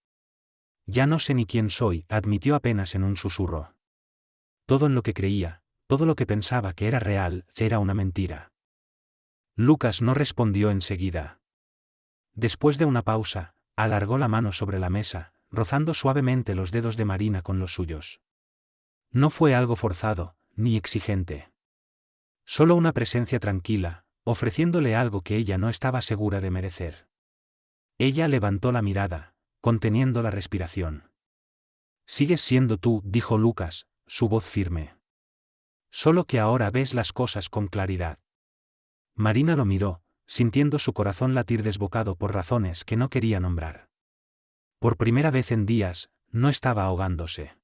«Ya no sé ni quién soy», admitió apenas en un susurro. Todo en lo que creía, todo lo que pensaba que era real, era una mentira. Lucas no respondió enseguida. Después de una pausa, alargó la mano sobre la mesa, rozando suavemente los dedos de Marina con los suyos. No fue algo forzado, ni exigente. Solo una presencia tranquila, ofreciéndole algo que ella no estaba segura de merecer. Ella levantó la mirada, conteniendo la respiración. «Sigues siendo tú», dijo Lucas, su voz firme. Solo que ahora ves las cosas con claridad. Marina lo miró, sintiendo su corazón latir desbocado por razones que no quería nombrar. Por primera vez en días, no estaba ahogándose.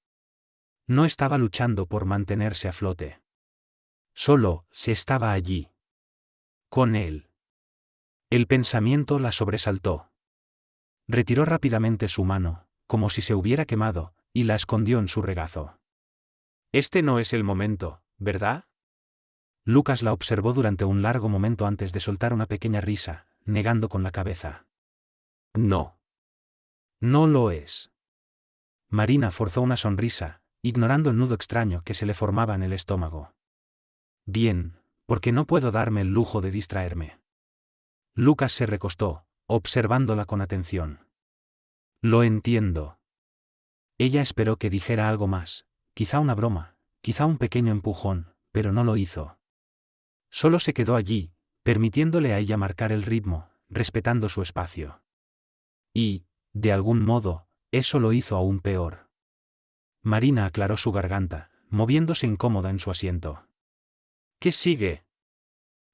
No estaba luchando por mantenerse a flote. Solo, se estaba allí. Con él. El pensamiento la sobresaltó. Retiró rápidamente su mano, como si se hubiera quemado, y la escondió en su regazo. Este no es el momento, ¿verdad? Lucas la observó durante un largo momento antes de soltar una pequeña risa, negando con la cabeza. No. No lo es. Marina forzó una sonrisa, ignorando el nudo extraño que se le formaba en el estómago. Bien, porque no puedo darme el lujo de distraerme. Lucas se recostó, observándola con atención. Lo entiendo. Ella esperó que dijera algo más, quizá una broma, quizá un pequeño empujón, pero no lo hizo. Solo se quedó allí, permitiéndole a ella marcar el ritmo, respetando su espacio. Y, de algún modo, eso lo hizo aún peor. Marina aclaró su garganta, moviéndose incómoda en su asiento. ¿Qué sigue?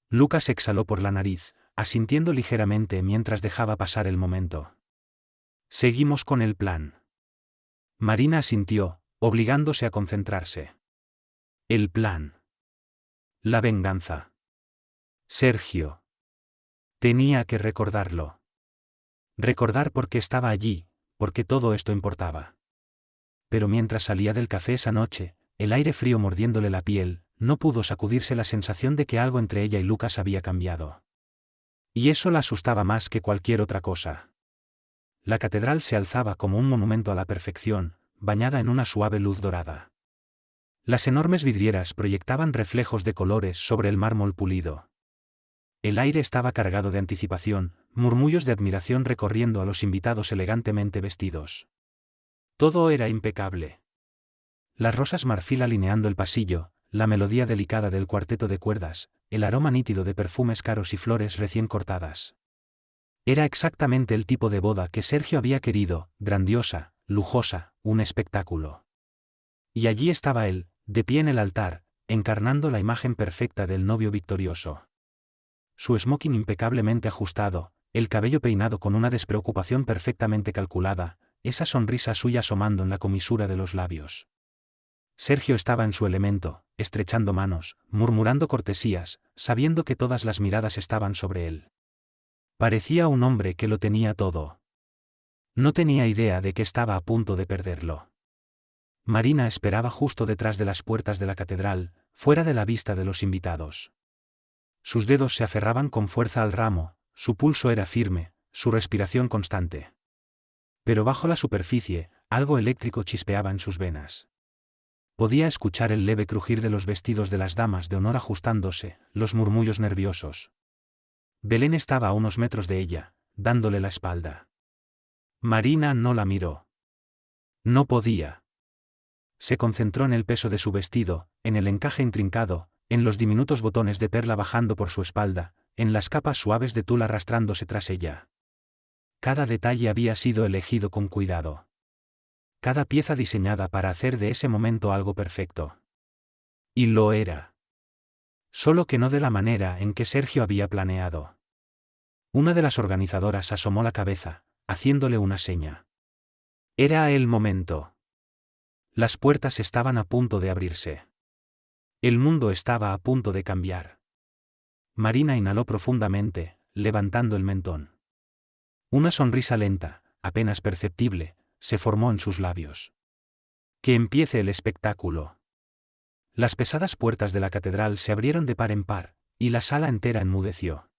Lucas exhaló por la nariz, asintiendo ligeramente mientras dejaba pasar el momento. Seguimos con el plan. Marina asintió, obligándose a concentrarse. El plan. La venganza. Sergio. Tenía que recordarlo. Recordar por qué estaba allí, porque todo esto importaba. Pero mientras salía del café esa noche, el aire frío mordiéndole la piel, no pudo sacudirse la sensación de que algo entre ella y Lucas había cambiado. Y eso la asustaba más que cualquier otra cosa. La catedral se alzaba como un monumento a la perfección, bañada en una suave luz dorada. Las enormes vidrieras proyectaban reflejos de colores sobre el mármol pulido. El aire estaba cargado de anticipación, murmullos de admiración recorriendo a los invitados elegantemente vestidos. Todo era impecable. Las rosas marfil alineando el pasillo, la melodía delicada del cuarteto de cuerdas, el aroma nítido de perfumes caros y flores recién cortadas. Era exactamente el tipo de boda que Sergio había querido, grandiosa, lujosa, un espectáculo. Y allí estaba él, de pie en el altar, encarnando la imagen perfecta del novio victorioso. Su smoking impecablemente ajustado, el cabello peinado con una despreocupación perfectamente calculada, esa sonrisa suya asomando en la comisura de los labios. Sergio estaba en su elemento, estrechando manos, murmurando cortesías, sabiendo que todas las miradas estaban sobre él. Parecía un hombre que lo tenía todo. No tenía idea de que estaba a punto de perderlo. Marina esperaba justo detrás de las puertas de la catedral, fuera de la vista de los invitados. Sus dedos se aferraban con fuerza al ramo, su pulso era firme, su respiración constante. Pero bajo la superficie, algo eléctrico chispeaba en sus venas. Podía escuchar el leve crujir de los vestidos de las damas de honor ajustándose, los murmullos nerviosos. Belén estaba a unos metros de ella, dándole la espalda. Marina no la miró. No podía. Se concentró en el peso de su vestido, en el encaje intrincado, en los diminutos botones de perla bajando por su espalda, en las capas suaves de tul arrastrándose tras ella. Cada detalle había sido elegido con cuidado. Cada pieza diseñada para hacer de ese momento algo perfecto. Y lo era. Solo que no de la manera en que Sergio había planeado. Una de las organizadoras asomó la cabeza, haciéndole una seña. Era el momento. Las puertas estaban a punto de abrirse. El mundo estaba a punto de cambiar. Marina inhaló profundamente, levantando el mentón. Una sonrisa lenta, apenas perceptible, se formó en sus labios. Que empiece el espectáculo. Las pesadas puertas de la catedral se abrieron de par en par, y la sala entera enmudeció.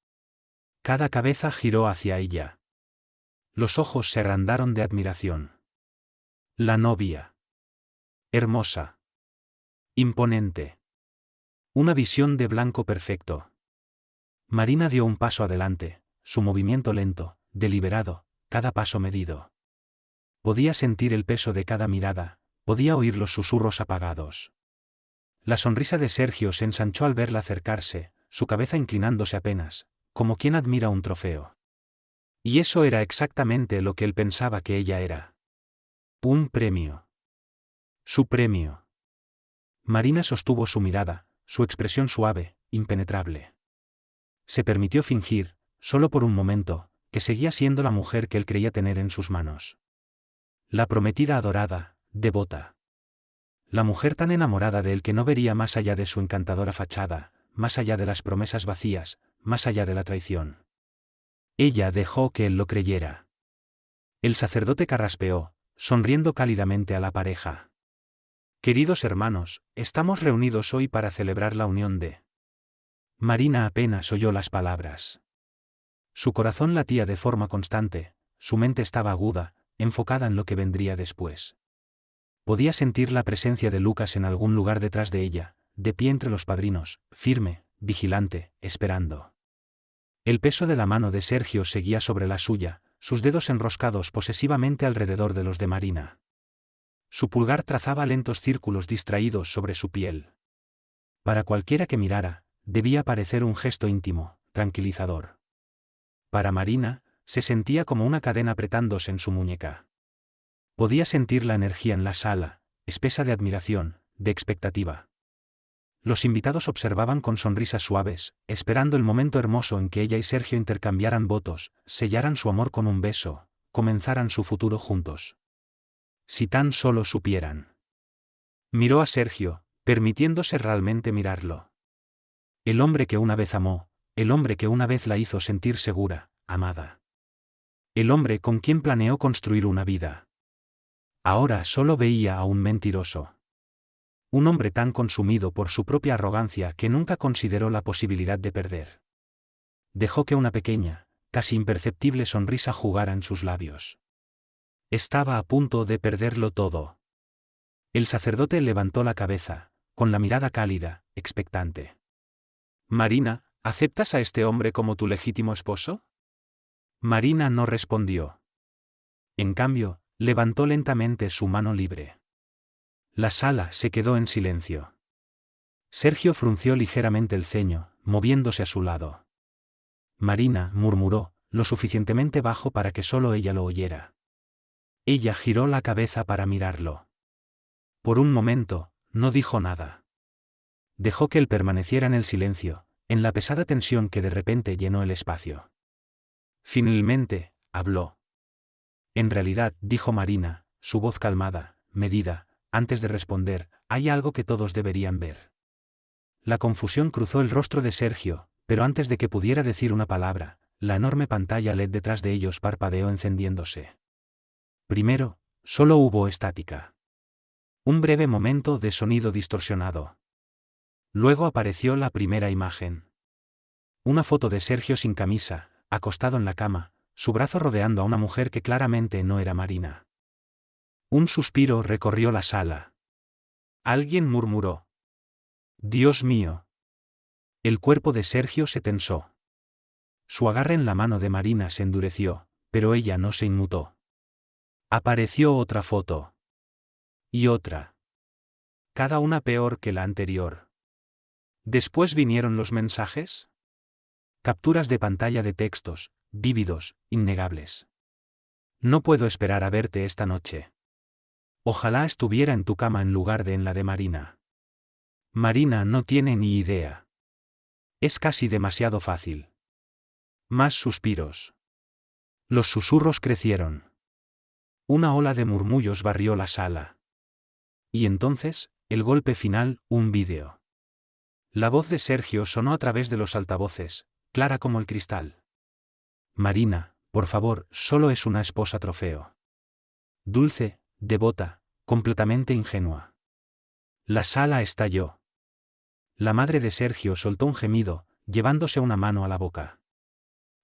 Cada cabeza giró hacia ella. Los ojos se agrandaron de admiración. La novia. Hermosa. Imponente. Una visión de blanco perfecto. Marina dio un paso adelante, su movimiento lento, deliberado, cada paso medido. Podía sentir el peso de cada mirada, podía oír los susurros apagados. La sonrisa de Sergio se ensanchó al verla acercarse, su cabeza inclinándose apenas, como quien admira un trofeo. Y eso era exactamente lo que él pensaba que ella era. Un premio. Su premio. Marina sostuvo su mirada, su expresión suave, impenetrable. Se permitió fingir, solo por un momento, que seguía siendo la mujer que él creía tener en sus manos. La prometida adorada, devota. La mujer tan enamorada de él que no vería más allá de su encantadora fachada, más allá de las promesas vacías, más allá de la traición. Ella dejó que él lo creyera. El sacerdote carraspeó, sonriendo cálidamente a la pareja. Queridos hermanos, estamos reunidos hoy para celebrar la unión de... Marina apenas oyó las palabras. Su corazón latía de forma constante, su mente estaba aguda, enfocada en lo que vendría después. Podía sentir la presencia de Lucas en algún lugar detrás de ella, de pie entre los padrinos, firme, vigilante, esperando. El peso de la mano de Sergio seguía sobre la suya, sus dedos enroscados posesivamente alrededor de los de Marina. Su pulgar trazaba lentos círculos distraídos sobre su piel. Para cualquiera que mirara, debía parecer un gesto íntimo, tranquilizador. Para Marina, se sentía como una cadena apretándose en su muñeca. Podía sentir la energía en la sala, espesa de admiración, de expectativa. Los invitados observaban con sonrisas suaves, esperando el momento hermoso en que ella y Sergio intercambiaran votos, sellaran su amor con un beso, comenzaran su futuro juntos. Si tan solo supieran. Miró a Sergio, permitiéndose realmente mirarlo. El hombre que una vez amó, el hombre que una vez la hizo sentir segura, amada. El hombre con quien planeó construir una vida. Ahora solo veía a un mentiroso. Un hombre tan consumido por su propia arrogancia que nunca consideró la posibilidad de perder. Dejó que una pequeña, casi imperceptible sonrisa jugara en sus labios. Estaba a punto de perderlo todo. El sacerdote levantó la cabeza, con la mirada cálida, expectante. Marina, ¿aceptas a este hombre como tu legítimo esposo? Marina no respondió. En cambio, levantó lentamente su mano libre. La sala se quedó en silencio. Sergio frunció ligeramente el ceño, moviéndose a su lado. Marina murmuró, lo suficientemente bajo para que solo ella lo oyera. Ella giró la cabeza para mirarlo. Por un momento, no dijo nada. Dejó que él permaneciera en el silencio, en la pesada tensión que de repente llenó el espacio. Finalmente, habló. En realidad, dijo Marina, su voz calmada, medida, antes de responder, hay algo que todos deberían ver. La confusión cruzó el rostro de Sergio, pero antes de que pudiera decir una palabra, la enorme pantalla LED detrás de ellos parpadeó encendiéndose. Primero, solo hubo estática. Un breve momento de sonido distorsionado. Luego apareció la primera imagen. Una foto de Sergio sin camisa, acostado en la cama, su brazo rodeando a una mujer que claramente no era Marina. Un suspiro recorrió la sala. Alguien murmuró. Dios mío. El cuerpo de Sergio se tensó. Su agarre en la mano de Marina se endureció, pero ella no se inmutó. Apareció otra foto. Y otra. Cada una peor que la anterior. Después vinieron los mensajes. Capturas de pantalla de textos, vívidos, innegables. No puedo esperar a verte esta noche. Ojalá estuviera en tu cama en lugar de en la de Marina. Marina no tiene ni idea. Es casi demasiado fácil. Más suspiros. Los susurros crecieron. Una ola de murmullos barrió la sala. Y entonces, el golpe final, un vídeo. La voz de Sergio sonó a través de los altavoces, clara como el cristal. Marina, por favor, solo es una esposa trofeo. Dulce, devota, completamente ingenua. La sala estalló. La madre de Sergio soltó un gemido, llevándose una mano a la boca.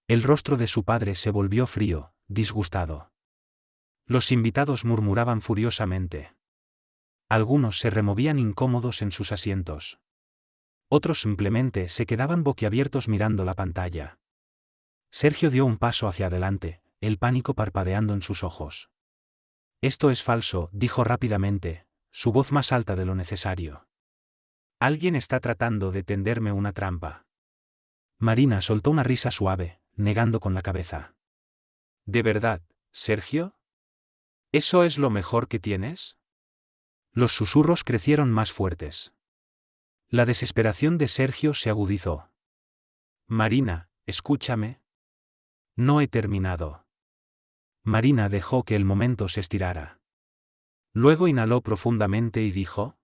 El rostro de su padre se volvió frío, disgustado. Los invitados murmuraban furiosamente. Algunos se removían incómodos en sus asientos. Otros simplemente se quedaban boquiabiertos mirando la pantalla. Sergio dio un paso hacia adelante, el pánico parpadeando en sus ojos. Esto es falso, dijo rápidamente, su voz más alta de lo necesario. Alguien está tratando de tenderme una trampa. Marina soltó una risa suave, negando con la cabeza. ¿De verdad, Sergio? ¿Eso es lo mejor que tienes? Los susurros crecieron más fuertes. La desesperación de Sergio se agudizó. Marina, escúchame. No he terminado. Marina dejó que el momento se estirara. Luego inhaló profundamente y dijo: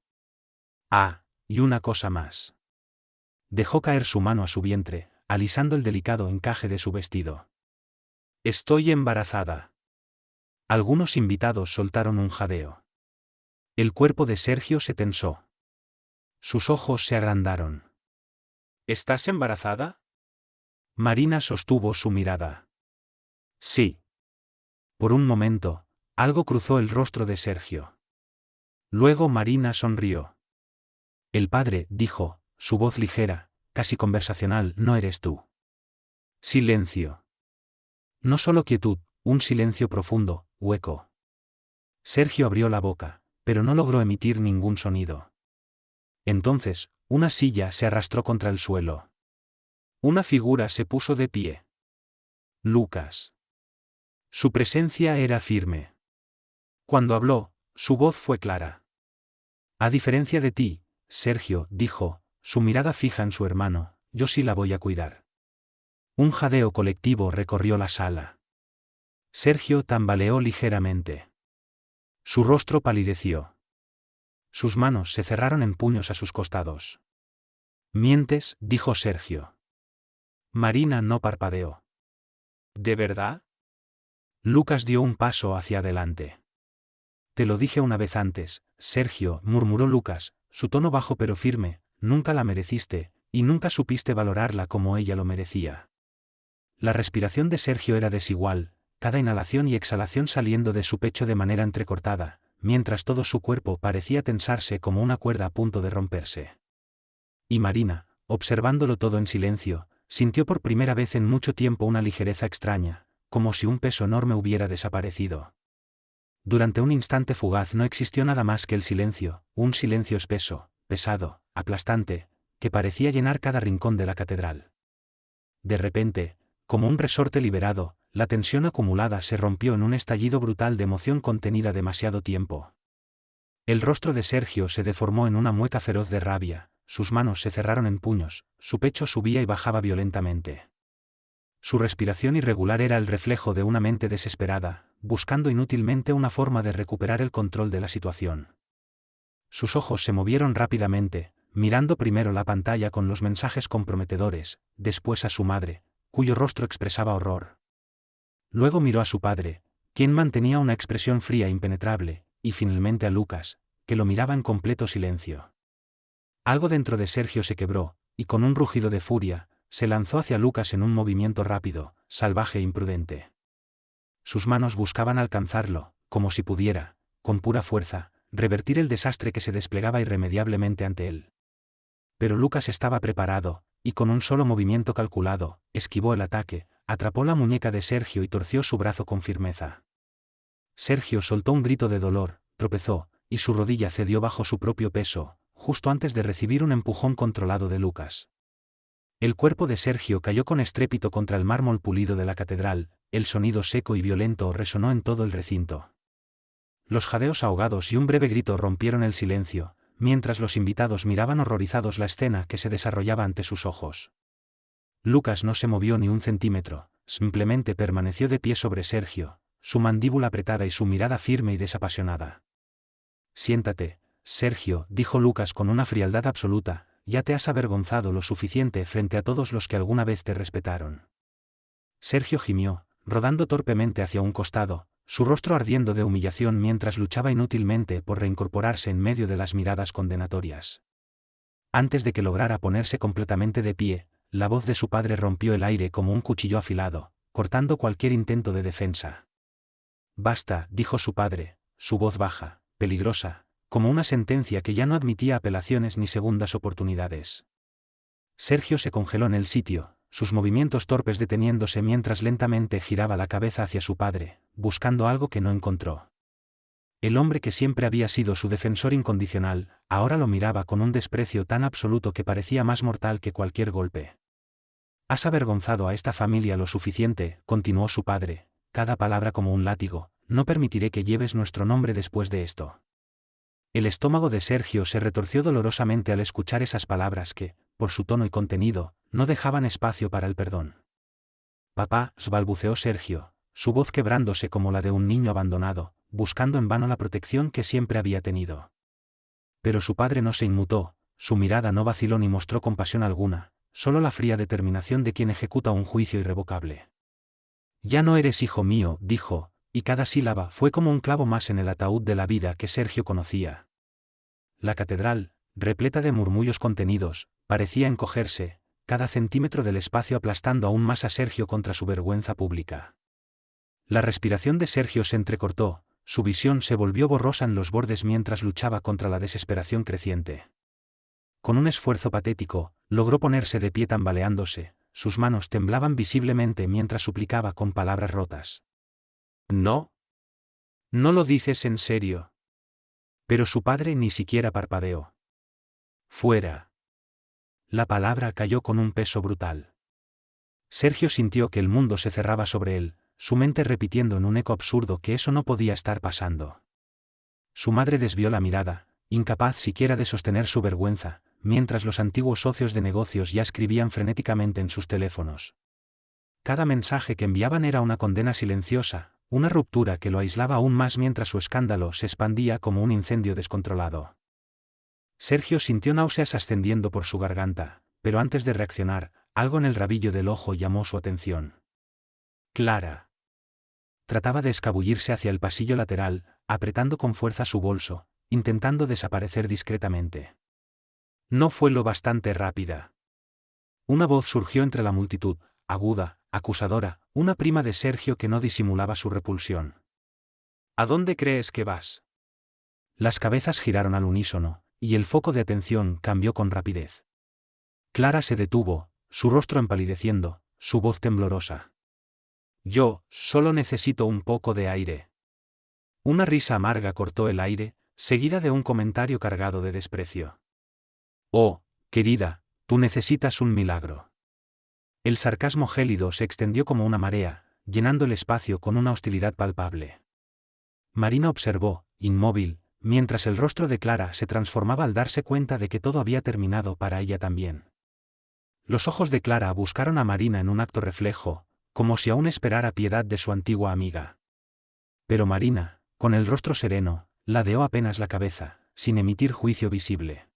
Ah, y una cosa más. Dejó caer su mano a su vientre, alisando el delicado encaje de su vestido. Estoy embarazada. Algunos invitados soltaron un jadeo. El cuerpo de Sergio se tensó. Sus ojos se agrandaron. ¿Estás embarazada? Marina sostuvo su mirada. Sí. Por un momento, algo cruzó el rostro de Sergio. Luego Marina sonrió. El padre, dijo, su voz ligera, casi conversacional, no eres tú. Silencio. No solo quietud, un silencio profundo, hueco. Sergio abrió la boca, pero no logró emitir ningún sonido. Entonces, una silla se arrastró contra el suelo. Una figura se puso de pie. Lucas. Su presencia era firme. Cuando habló, su voz fue clara. A diferencia de ti, Sergio, dijo, su mirada fija en su hermano, yo sí la voy a cuidar. Un jadeo colectivo recorrió la sala. Sergio tambaleó ligeramente. Su rostro palideció. Sus manos se cerraron en puños a sus costados. Mientes, dijo Sergio. Marina no parpadeó. ¿De verdad? Lucas dio un paso hacia adelante. Te lo dije una vez antes, Sergio, murmuró Lucas, su tono bajo pero firme, nunca la mereciste, y nunca supiste valorarla como ella lo merecía. La respiración de Sergio era desigual, cada inhalación y exhalación saliendo de su pecho de manera entrecortada, mientras todo su cuerpo parecía tensarse como una cuerda a punto de romperse. Y Marina, observándolo todo en silencio, sintió por primera vez en mucho tiempo una ligereza extraña, como si un peso enorme hubiera desaparecido. Durante un instante fugaz no existió nada más que el silencio, un silencio espeso, pesado, aplastante, que parecía llenar cada rincón de la catedral. De repente, como un resorte liberado, la tensión acumulada se rompió en un estallido brutal de emoción contenida demasiado tiempo. El rostro de Sergio se deformó en una mueca feroz de rabia, sus manos se cerraron en puños, su pecho subía y bajaba violentamente. Su respiración irregular era el reflejo de una mente desesperada, buscando inútilmente una forma de recuperar el control de la situación. Sus ojos se movieron rápidamente, mirando primero la pantalla con los mensajes comprometedores, después a su madre, cuyo rostro expresaba horror. Luego miró a su padre, quien mantenía una expresión fría e impenetrable, y finalmente a Lucas, que lo miraba en completo silencio. Algo dentro de Sergio se quebró, y con un rugido de furia, se lanzó hacia Lucas en un movimiento rápido, salvaje e imprudente. Sus manos buscaban alcanzarlo, como si pudiera, con pura fuerza, revertir el desastre que se desplegaba irremediablemente ante él. Pero Lucas estaba preparado, y con un solo movimiento calculado, esquivó el ataque, atrapó la muñeca de Sergio y torció su brazo con firmeza. Sergio soltó un grito de dolor, tropezó, y su rodilla cedió bajo su propio peso, justo antes de recibir un empujón controlado de Lucas. El cuerpo de Sergio cayó con estrépito contra el mármol pulido de la catedral, el sonido seco y violento resonó en todo el recinto. Los jadeos ahogados y un breve grito rompieron el silencio, mientras los invitados miraban horrorizados la escena que se desarrollaba ante sus ojos. Lucas no se movió ni un centímetro, simplemente permaneció de pie sobre Sergio, su mandíbula apretada y su mirada firme y desapasionada. Siéntate, Sergio, dijo Lucas con una frialdad absoluta, ya te has avergonzado lo suficiente frente a todos los que alguna vez te respetaron. Sergio gimió, rodando torpemente hacia un costado, su rostro ardiendo de humillación mientras luchaba inútilmente por reincorporarse en medio de las miradas condenatorias. Antes de que lograra ponerse completamente de pie, la voz de su padre rompió el aire como un cuchillo afilado, cortando cualquier intento de defensa. Basta, dijo su padre, su voz baja, peligrosa, como una sentencia que ya no admitía apelaciones ni segundas oportunidades. Sergio se congeló en el sitio, sus movimientos torpes deteniéndose mientras lentamente giraba la cabeza hacia su padre, buscando algo que no encontró. El hombre que siempre había sido su defensor incondicional, ahora lo miraba con un desprecio tan absoluto que parecía más mortal que cualquier golpe. Has avergonzado a esta familia lo suficiente, continuó su padre, cada palabra como un látigo, no permitiré que lleves nuestro nombre después de esto. El estómago de Sergio se retorció dolorosamente al escuchar esas palabras que, por su tono y contenido, no dejaban espacio para el perdón. Papá, balbuceó Sergio, su voz quebrándose como la de un niño abandonado, buscando en vano la protección que siempre había tenido. Pero su padre no se inmutó, su mirada no vaciló ni mostró compasión alguna, solo la fría determinación de quien ejecuta un juicio irrevocable. Ya no eres hijo mío, dijo, y cada sílaba fue como un clavo más en el ataúd de la vida que Sergio conocía. La catedral, repleta de murmullos contenidos, parecía encogerse, cada centímetro del espacio aplastando aún más a Sergio contra su vergüenza pública. La respiración de Sergio se entrecortó, su visión se volvió borrosa en los bordes mientras luchaba contra la desesperación creciente. Con un esfuerzo patético, logró ponerse de pie tambaleándose, sus manos temblaban visiblemente mientras suplicaba con palabras rotas. «No. No lo dices en serio». Pero su padre ni siquiera parpadeó. «Fuera». La palabra cayó con un peso brutal. Sergio sintió que el mundo se cerraba sobre él, su mente repitiendo en un eco absurdo que eso no podía estar pasando. Su madre desvió la mirada, incapaz siquiera de sostener su vergüenza, mientras los antiguos socios de negocios ya escribían frenéticamente en sus teléfonos. Cada mensaje que enviaban era una condena silenciosa, una ruptura que lo aislaba aún más mientras su escándalo se expandía como un incendio descontrolado. Sergio sintió náuseas ascendiendo por su garganta, pero antes de reaccionar, algo en el rabillo del ojo llamó su atención. Clara. Trataba de escabullirse hacia el pasillo lateral, apretando con fuerza su bolso, intentando desaparecer discretamente. No fue lo bastante rápida. Una voz surgió entre la multitud, aguda, acusadora, una prima de Sergio que no disimulaba su repulsión. ¿A dónde crees que vas? Las cabezas giraron al unísono, y el foco de atención cambió con rapidez. Clara se detuvo, su rostro empalideciendo, su voz temblorosa. Yo, solo necesito un poco de aire. Una risa amarga cortó el aire, seguida de un comentario cargado de desprecio. Oh, querida, tú necesitas un milagro. El sarcasmo gélido se extendió como una marea, llenando el espacio con una hostilidad palpable. Marina observó, inmóvil, mientras el rostro de Clara se transformaba al darse cuenta de que todo había terminado para ella también. Los ojos de Clara buscaron a Marina en un acto reflejo, como si aún esperara piedad de su antigua amiga. Pero Marina, con el rostro sereno, ladeó apenas la cabeza, sin emitir juicio visible.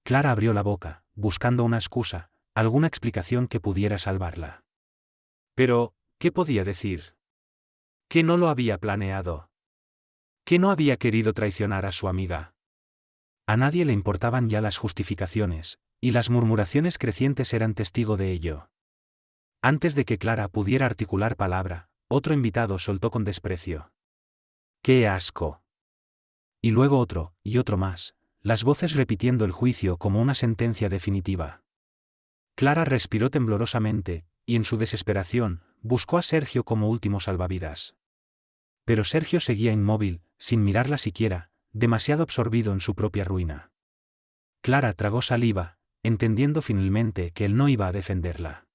Clara abrió la boca, buscando una excusa, alguna explicación que pudiera salvarla. Pero, ¿qué podía decir? ¿Que no lo había planeado? ¿Que no había querido traicionar a su amiga? A nadie le importaban ya las justificaciones, y las murmuraciones crecientes eran testigo de ello. Antes de que Clara pudiera articular palabra, otro invitado soltó con desprecio. ¡Qué asco! Y luego otro, y otro más, las voces repitiendo el juicio como una sentencia definitiva. Clara respiró temblorosamente, y en su desesperación, buscó a Sergio como último salvavidas. Pero Sergio seguía inmóvil, sin mirarla siquiera, demasiado absorbido en su propia ruina. Clara tragó saliva, entendiendo finalmente que él no iba a defenderla.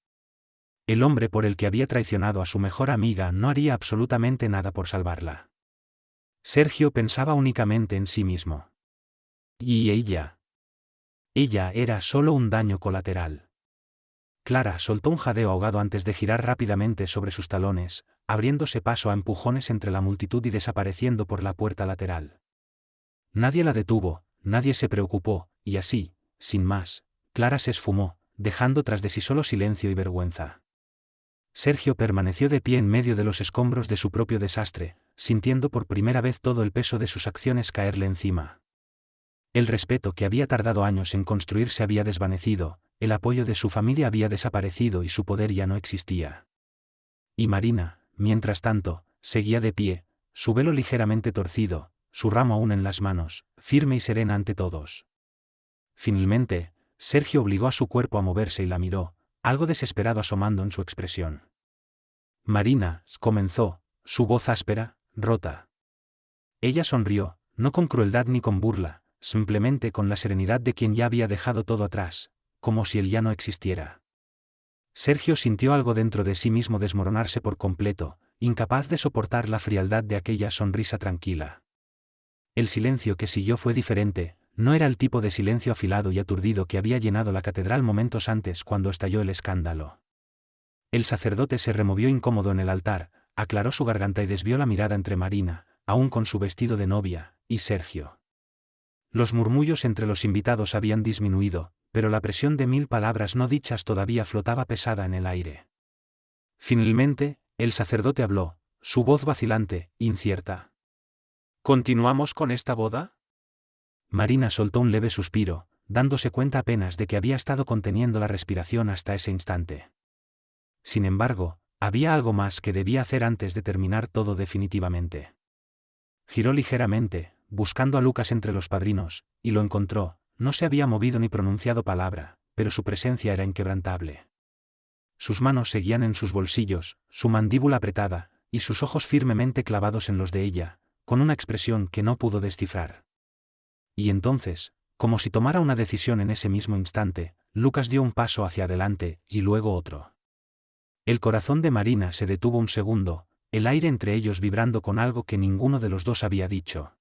El hombre por el que había traicionado a su mejor amiga no haría absolutamente nada por salvarla. Sergio pensaba únicamente en sí mismo. ¿Y ella? Ella era solo un daño colateral. Clara soltó un jadeo ahogado antes de girar rápidamente sobre sus talones, abriéndose paso a empujones entre la multitud y desapareciendo por la puerta lateral. Nadie la detuvo, nadie se preocupó, y así, sin más, Clara se esfumó, dejando tras de sí solo silencio y vergüenza. Sergio permaneció de pie en medio de los escombros de su propio desastre, sintiendo por primera vez todo el peso de sus acciones caerle encima. El respeto que había tardado años en construir se había desvanecido, el apoyo de su familia había desaparecido y su poder ya no existía. Y Marina, mientras tanto, seguía de pie, su velo ligeramente torcido, su ramo aún en las manos, firme y serena ante todos. Finalmente, Sergio obligó a su cuerpo a moverse y la miró, algo desesperado asomando en su expresión. Marina, comenzó, su voz áspera, rota. Ella sonrió, no con crueldad ni con burla, simplemente con la serenidad de quien ya había dejado todo atrás, como si él ya no existiera. Sergio sintió algo dentro de sí mismo desmoronarse por completo, incapaz de soportar la frialdad de aquella sonrisa tranquila. El silencio que siguió fue diferente, no era el tipo de silencio afilado y aturdido que había llenado la catedral momentos antes cuando estalló el escándalo. El sacerdote se removió incómodo en el altar, aclaró su garganta y desvió la mirada entre Marina, aún con su vestido de novia, y Sergio. Los murmullos entre los invitados habían disminuido, pero la presión de 1000 palabras no dichas todavía flotaba pesada en el aire. Finalmente, el sacerdote habló, su voz vacilante, incierta. ¿Continuamos con esta boda? Marina soltó un leve suspiro, dándose cuenta apenas de que había estado conteniendo la respiración hasta ese instante. Sin embargo, había algo más que debía hacer antes de terminar todo definitivamente. Giró ligeramente, buscando a Lucas entre los padrinos, y lo encontró. No se había movido ni pronunciado palabra, pero su presencia era inquebrantable. Sus manos seguían en sus bolsillos, su mandíbula apretada, y sus ojos firmemente clavados en los de ella, con una expresión que no pudo descifrar. Y entonces, como si tomara una decisión en ese mismo instante, Lucas dio un paso hacia adelante, y luego otro. El corazón de Marina se detuvo un segundo, el aire entre ellos vibrando con algo que ninguno de los dos había dicho.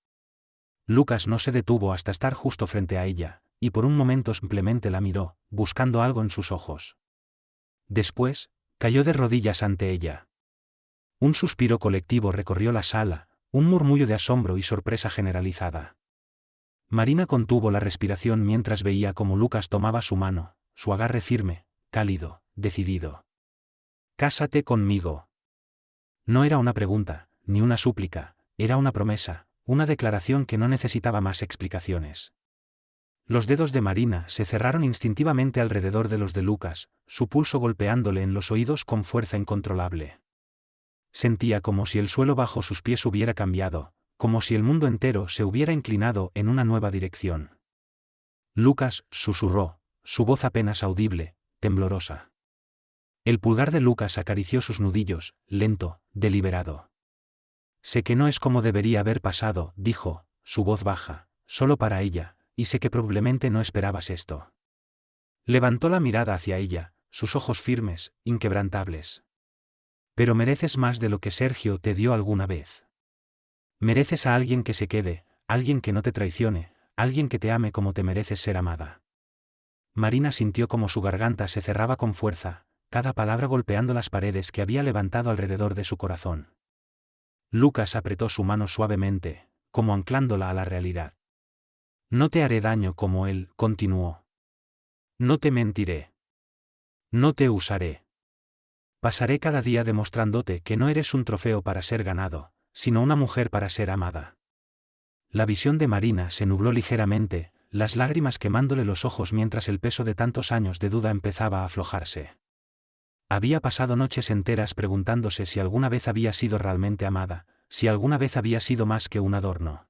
Lucas no se detuvo hasta estar justo frente a ella, y por un momento simplemente la miró, buscando algo en sus ojos. Después, cayó de rodillas ante ella. Un suspiro colectivo recorrió la sala, un murmullo de asombro y sorpresa generalizada. Marina contuvo la respiración mientras veía cómo Lucas tomaba su mano, su agarre firme, cálido, decidido. «Cásate conmigo». No era una pregunta, ni una súplica, era una promesa, una declaración que no necesitaba más explicaciones. Los dedos de Marina se cerraron instintivamente alrededor de los de Lucas, su pulso golpeándole en los oídos con fuerza incontrolable. Sentía como si el suelo bajo sus pies hubiera cambiado, como si el mundo entero se hubiera inclinado en una nueva dirección. Lucas susurró, su voz apenas audible, temblorosa. El pulgar de Lucas acarició sus nudillos, lento, deliberado. «Sé que no es como debería haber pasado», dijo, su voz baja, solo para ella, «y sé que probablemente no esperabas esto». Levantó la mirada hacia ella, sus ojos firmes, inquebrantables. «Pero mereces más de lo que Sergio te dio alguna vez. Mereces a alguien que se quede, alguien que no te traicione, alguien que te ame como te mereces ser amada». Marina sintió como su garganta se cerraba con fuerza, cada palabra golpeando las paredes que había levantado alrededor de su corazón. Lucas apretó su mano suavemente, como anclándola a la realidad. «No te haré daño como él», continuó. «No te mentiré. No te usaré. Pasaré cada día demostrándote que no eres un trofeo para ser ganado, sino una mujer para ser amada». La visión de Marina se nubló ligeramente, las lágrimas quemándole los ojos mientras el peso de tantos años de duda empezaba a aflojarse. Había pasado noches enteras preguntándose si alguna vez había sido realmente amada, si alguna vez había sido más que un adorno.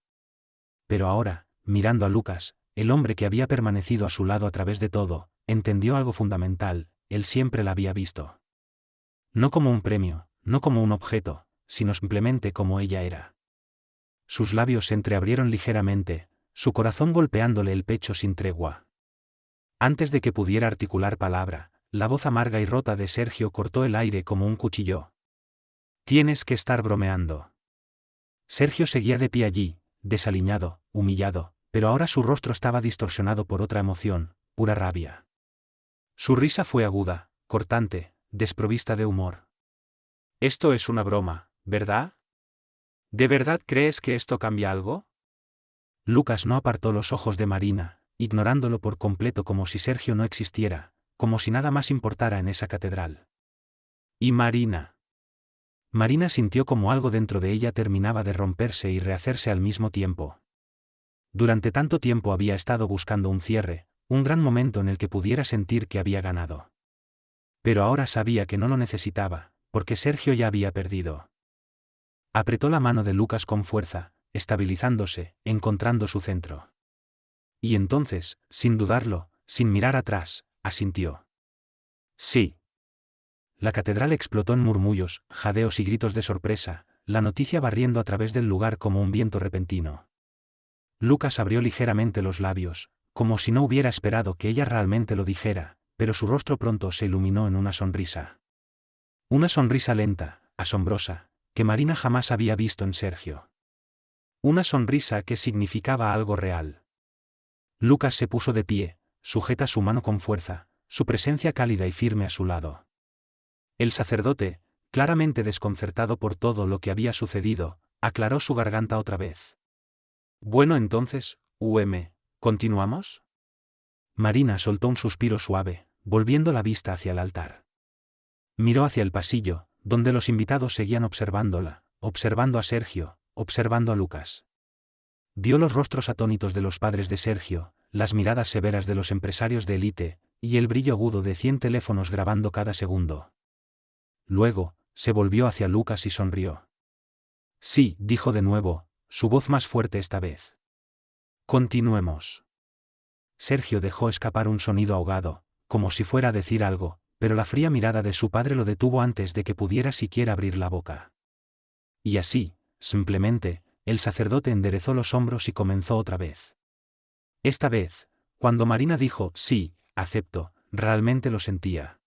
Pero ahora, mirando a Lucas, el hombre que había permanecido a su lado a través de todo, entendió algo fundamental: él siempre la había visto. No como un premio, no como un objeto, sino simplemente como ella era. Sus labios se entreabrieron ligeramente, su corazón golpeándole el pecho sin tregua. Antes de que pudiera articular palabra, la voz amarga y rota de Sergio cortó el aire como un cuchillo. «Tienes que estar bromeando». Sergio seguía de pie allí, desaliñado, humillado, pero ahora su rostro estaba distorsionado por otra emoción, pura rabia. Su risa fue aguda, cortante, desprovista de humor. «Esto es una broma, ¿verdad? ¿De verdad crees que esto cambia algo?» Lucas no apartó los ojos de Marina, ignorándolo por completo como si Sergio no existiera, como si nada más importara en esa catedral. «¿Y Marina?» Marina sintió como algo dentro de ella terminaba de romperse y rehacerse al mismo tiempo. Durante tanto tiempo había estado buscando un cierre, un gran momento en el que pudiera sentir que había ganado. Pero ahora sabía que no lo necesitaba, porque Sergio ya había perdido. Apretó la mano de Lucas con fuerza, estabilizándose, encontrando su centro. Y entonces, sin dudarlo, sin mirar atrás, asintió. «Sí». La catedral explotó en murmullos, jadeos y gritos de sorpresa, la noticia barriendo a través del lugar como un viento repentino. Lucas abrió ligeramente los labios, como si no hubiera esperado que ella realmente lo dijera, pero su rostro pronto se iluminó en una sonrisa. Una sonrisa lenta, asombrosa, que Marina jamás había visto en Sergio. Una sonrisa que significaba algo real. Lucas se puso de pie, sujeta su mano con fuerza, su presencia cálida y firme a su lado. El sacerdote, claramente desconcertado por todo lo que había sucedido, aclaró su garganta otra vez. Bueno, entonces, ¿continuamos? Marina soltó un suspiro suave, volviendo la vista hacia el altar. Miró hacia el pasillo, donde los invitados seguían observándola, observando a Sergio, observando a Lucas. Vio los rostros atónitos de los padres de Sergio, las miradas severas de los empresarios de élite, y el brillo agudo de 100 teléfonos grabando cada segundo. Luego, se volvió hacia Lucas y sonrió. Sí, dijo de nuevo, su voz más fuerte esta vez. Continuemos. Sergio dejó escapar un sonido ahogado, como si fuera a decir algo, pero la fría mirada de su padre lo detuvo antes de que pudiera siquiera abrir la boca. Y así, simplemente, el sacerdote enderezó los hombros y comenzó otra vez. Esta vez, cuando Marina dijo, sí, acepto, realmente lo sentía.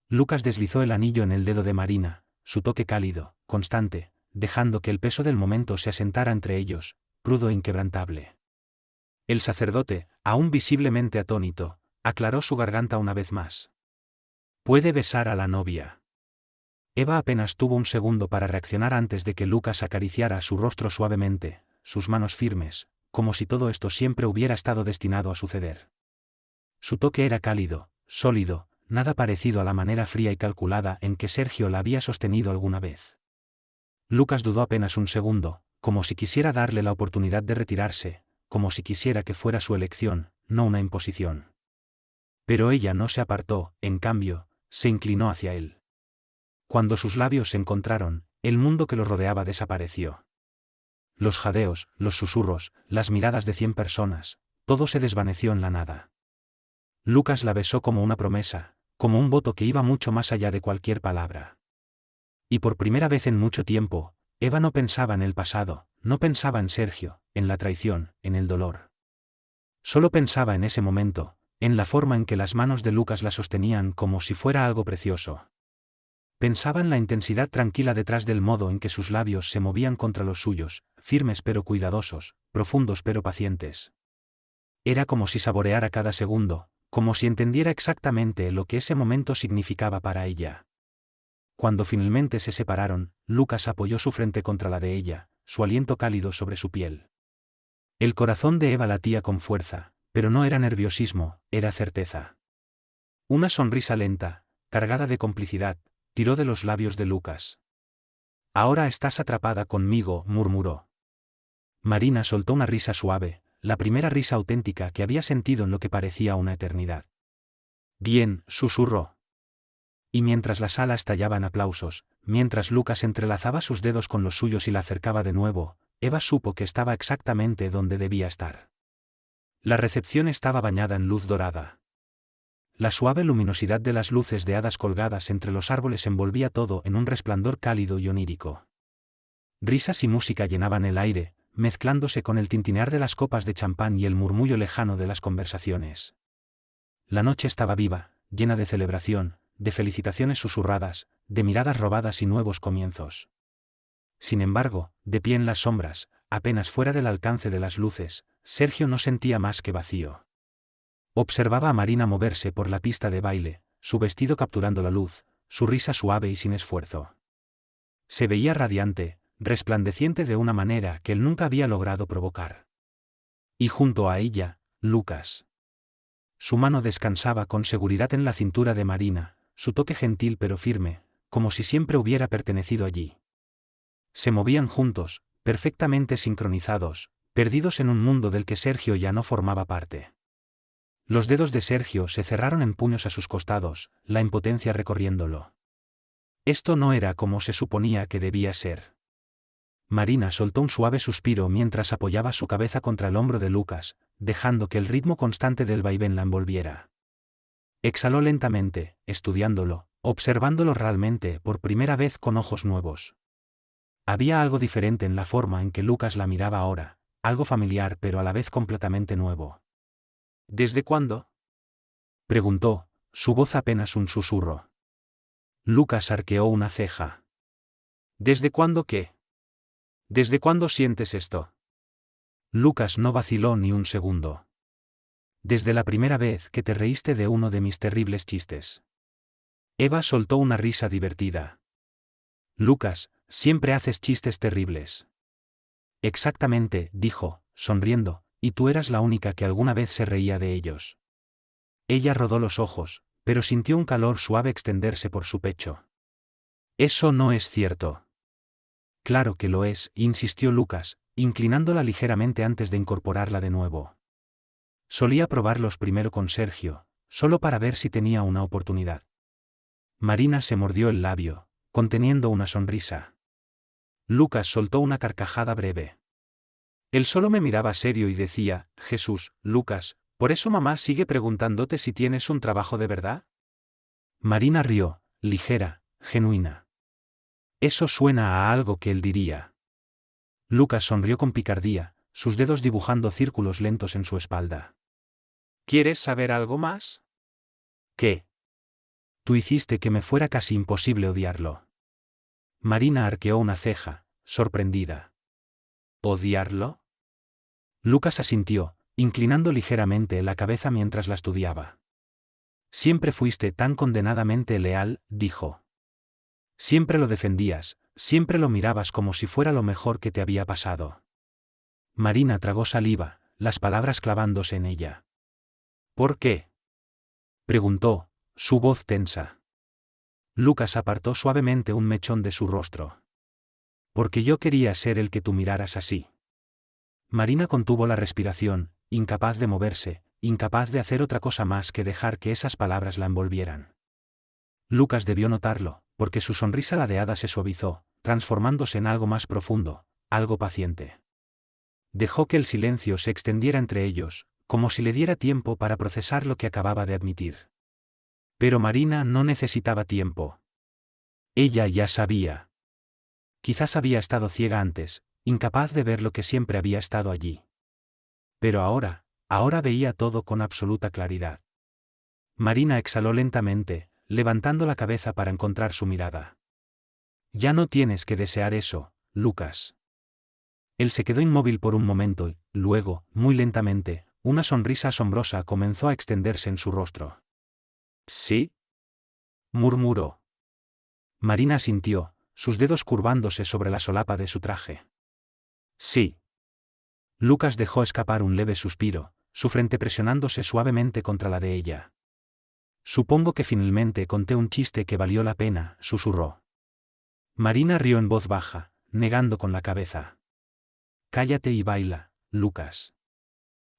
Lucas deslizó el anillo en el dedo de Marina, su toque cálido, constante, dejando que el peso del momento se asentara entre ellos, crudo e inquebrantable. El sacerdote, aún visiblemente atónito, aclaró su garganta una vez más. Puede besar a la novia. Eva apenas tuvo un segundo para reaccionar antes de que Lucas acariciara su rostro suavemente, sus manos firmes, como si todo esto siempre hubiera estado destinado a suceder. Su toque era cálido, sólido, nada parecido a la manera fría y calculada en que Sergio la había sostenido alguna vez. Lucas dudó apenas un segundo, como si quisiera darle la oportunidad de retirarse, como si quisiera que fuera su elección, no una imposición. Pero ella no se apartó, en cambio, se inclinó hacia él. Cuando sus labios se encontraron, el mundo que los rodeaba desapareció. Los jadeos, los susurros, las miradas de 100 personas, todo se desvaneció en la nada. Lucas la besó como una promesa, como un voto que iba mucho más allá de cualquier palabra. Y por primera vez en mucho tiempo, Eva no pensaba en el pasado, no pensaba en Sergio, en la traición, en el dolor. Solo pensaba en ese momento, en la forma en que las manos de Lucas la sostenían como si fuera algo precioso. Pensaba en la intensidad tranquila detrás del modo en que sus labios se movían contra los suyos, firmes pero cuidadosos, profundos pero pacientes. Era como si saboreara cada segundo, como si entendiera exactamente lo que ese momento significaba para ella. Cuando finalmente se separaron, Lucas apoyó su frente contra la de ella, su aliento cálido sobre su piel. El corazón de Eva latía con fuerza, pero no era nerviosismo, era certeza. Una sonrisa lenta, cargada de complicidad, tiró de los labios de Lucas. Ahora estás atrapada conmigo, murmuró. Marina soltó una risa suave, la primera risa auténtica que había sentido en lo que parecía una eternidad. Bien, susurró. Y mientras la sala estallaba en aplausos, mientras Lucas entrelazaba sus dedos con los suyos y la acercaba de nuevo, Eva supo que estaba exactamente donde debía estar. La recepción estaba bañada en luz dorada. La suave luminosidad de las luces de hadas colgadas entre los árboles envolvía todo en un resplandor cálido y onírico. Risas y música llenaban el aire, mezclándose con el tintinear de las copas de champán y el murmullo lejano de las conversaciones. La noche estaba viva, llena de celebración, de felicitaciones susurradas, de miradas robadas y nuevos comienzos. Sin embargo, de pie en las sombras, apenas fuera del alcance de las luces, Sergio no sentía más que vacío. Observaba a Marina moverse por la pista de baile, su vestido capturando la luz, su risa suave y sin esfuerzo. Se veía radiante, resplandeciente de una manera que él nunca había logrado provocar. Y junto a ella, Lucas. Su mano descansaba con seguridad en la cintura de Marina, su toque gentil pero firme, como si siempre hubiera pertenecido allí. Se movían juntos, perfectamente sincronizados, perdidos en un mundo del que Sergio ya no formaba parte. Los dedos de Sergio se cerraron en puños a sus costados, la impotencia recorriéndolo. Esto no era como se suponía que debía ser. Marina soltó un suave suspiro mientras apoyaba su cabeza contra el hombro de Lucas, dejando que el ritmo constante del vaivén la envolviera. Exhaló lentamente, estudiándolo, observándolo realmente por primera vez con ojos nuevos. Había algo diferente en la forma en que Lucas la miraba ahora, algo familiar pero a la vez completamente nuevo. ¿Desde cuándo?, preguntó, su voz apenas un susurro. Lucas arqueó una ceja. ¿Desde cuándo qué? ¿Desde cuándo sientes esto? Lucas no vaciló ni un segundo. Desde la primera vez que te reíste de uno de mis terribles chistes. Eva soltó una risa divertida. Lucas, siempre haces chistes terribles. Exactamente, dijo, sonriendo, y tú eras la única que alguna vez se reía de ellos. Ella rodó los ojos, pero sintió un calor suave extenderse por su pecho. Eso no es cierto. Claro que lo es, insistió Lucas, inclinándola ligeramente antes de incorporarla de nuevo. Solía probarlos primero con Sergio, solo para ver si tenía una oportunidad. Marina se mordió el labio, conteniendo una sonrisa. Lucas soltó una carcajada breve. Él solo me miraba serio y decía, Jesús, Lucas, ¿por eso mamá sigue preguntándote si tienes un trabajo de verdad? Marina rió, ligera, genuina. Eso suena a algo que él diría. Lucas sonrió con picardía, sus dedos dibujando círculos lentos en su espalda. ¿Quieres saber algo más? ¿Qué? Tú hiciste que me fuera casi imposible odiarlo. Marina arqueó una ceja, sorprendida. ¿Odiarlo? Lucas asintió, inclinando ligeramente la cabeza mientras la estudiaba. Siempre fuiste tan condenadamente leal, dijo. Siempre lo defendías, siempre lo mirabas como si fuera lo mejor que te había pasado. Marina tragó saliva, las palabras clavándose en ella. ¿Por qué? Preguntó, su voz tensa. Lucas apartó suavemente un mechón de su rostro. Porque yo quería ser el que tú miraras así. Marina contuvo la respiración, incapaz de moverse, incapaz de hacer otra cosa más que dejar que esas palabras la envolvieran. Lucas debió notarlo, porque su sonrisa ladeada se suavizó, transformándose en algo más profundo, algo paciente. Dejó que el silencio se extendiera entre ellos, como si le diera tiempo para procesar lo que acababa de admitir. Pero Marina no necesitaba tiempo. Ella ya sabía. Quizás había estado ciega antes, incapaz de ver lo que siempre había estado allí. Pero ahora veía todo con absoluta claridad. Marina exhaló lentamente, levantando la cabeza para encontrar su mirada. Ya no tienes que desear eso, Lucas. Él se quedó inmóvil por un momento y, luego, muy lentamente, una sonrisa asombrosa comenzó a extenderse en su rostro. ¿Sí? Murmuró. Marina asintió, sus dedos curvándose sobre la solapa de su traje. Sí. Lucas dejó escapar un leve suspiro, su frente presionándose suavemente contra la de ella. Supongo que finalmente conté un chiste que valió la pena, susurró. Marina rió en voz baja, negando con la cabeza. Cállate y baila, Lucas.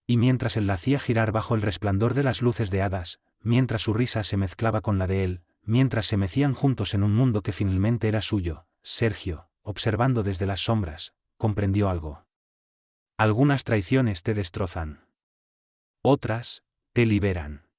Y mientras él la hacía girar bajo el resplandor de las luces de hadas, mientras su risa se mezclaba con la de él, mientras se mecían juntos en un mundo que finalmente era suyo, Sergio, observando desde las sombras, comprendió algo. Algunas traiciones te destrozan. Otras, te liberan.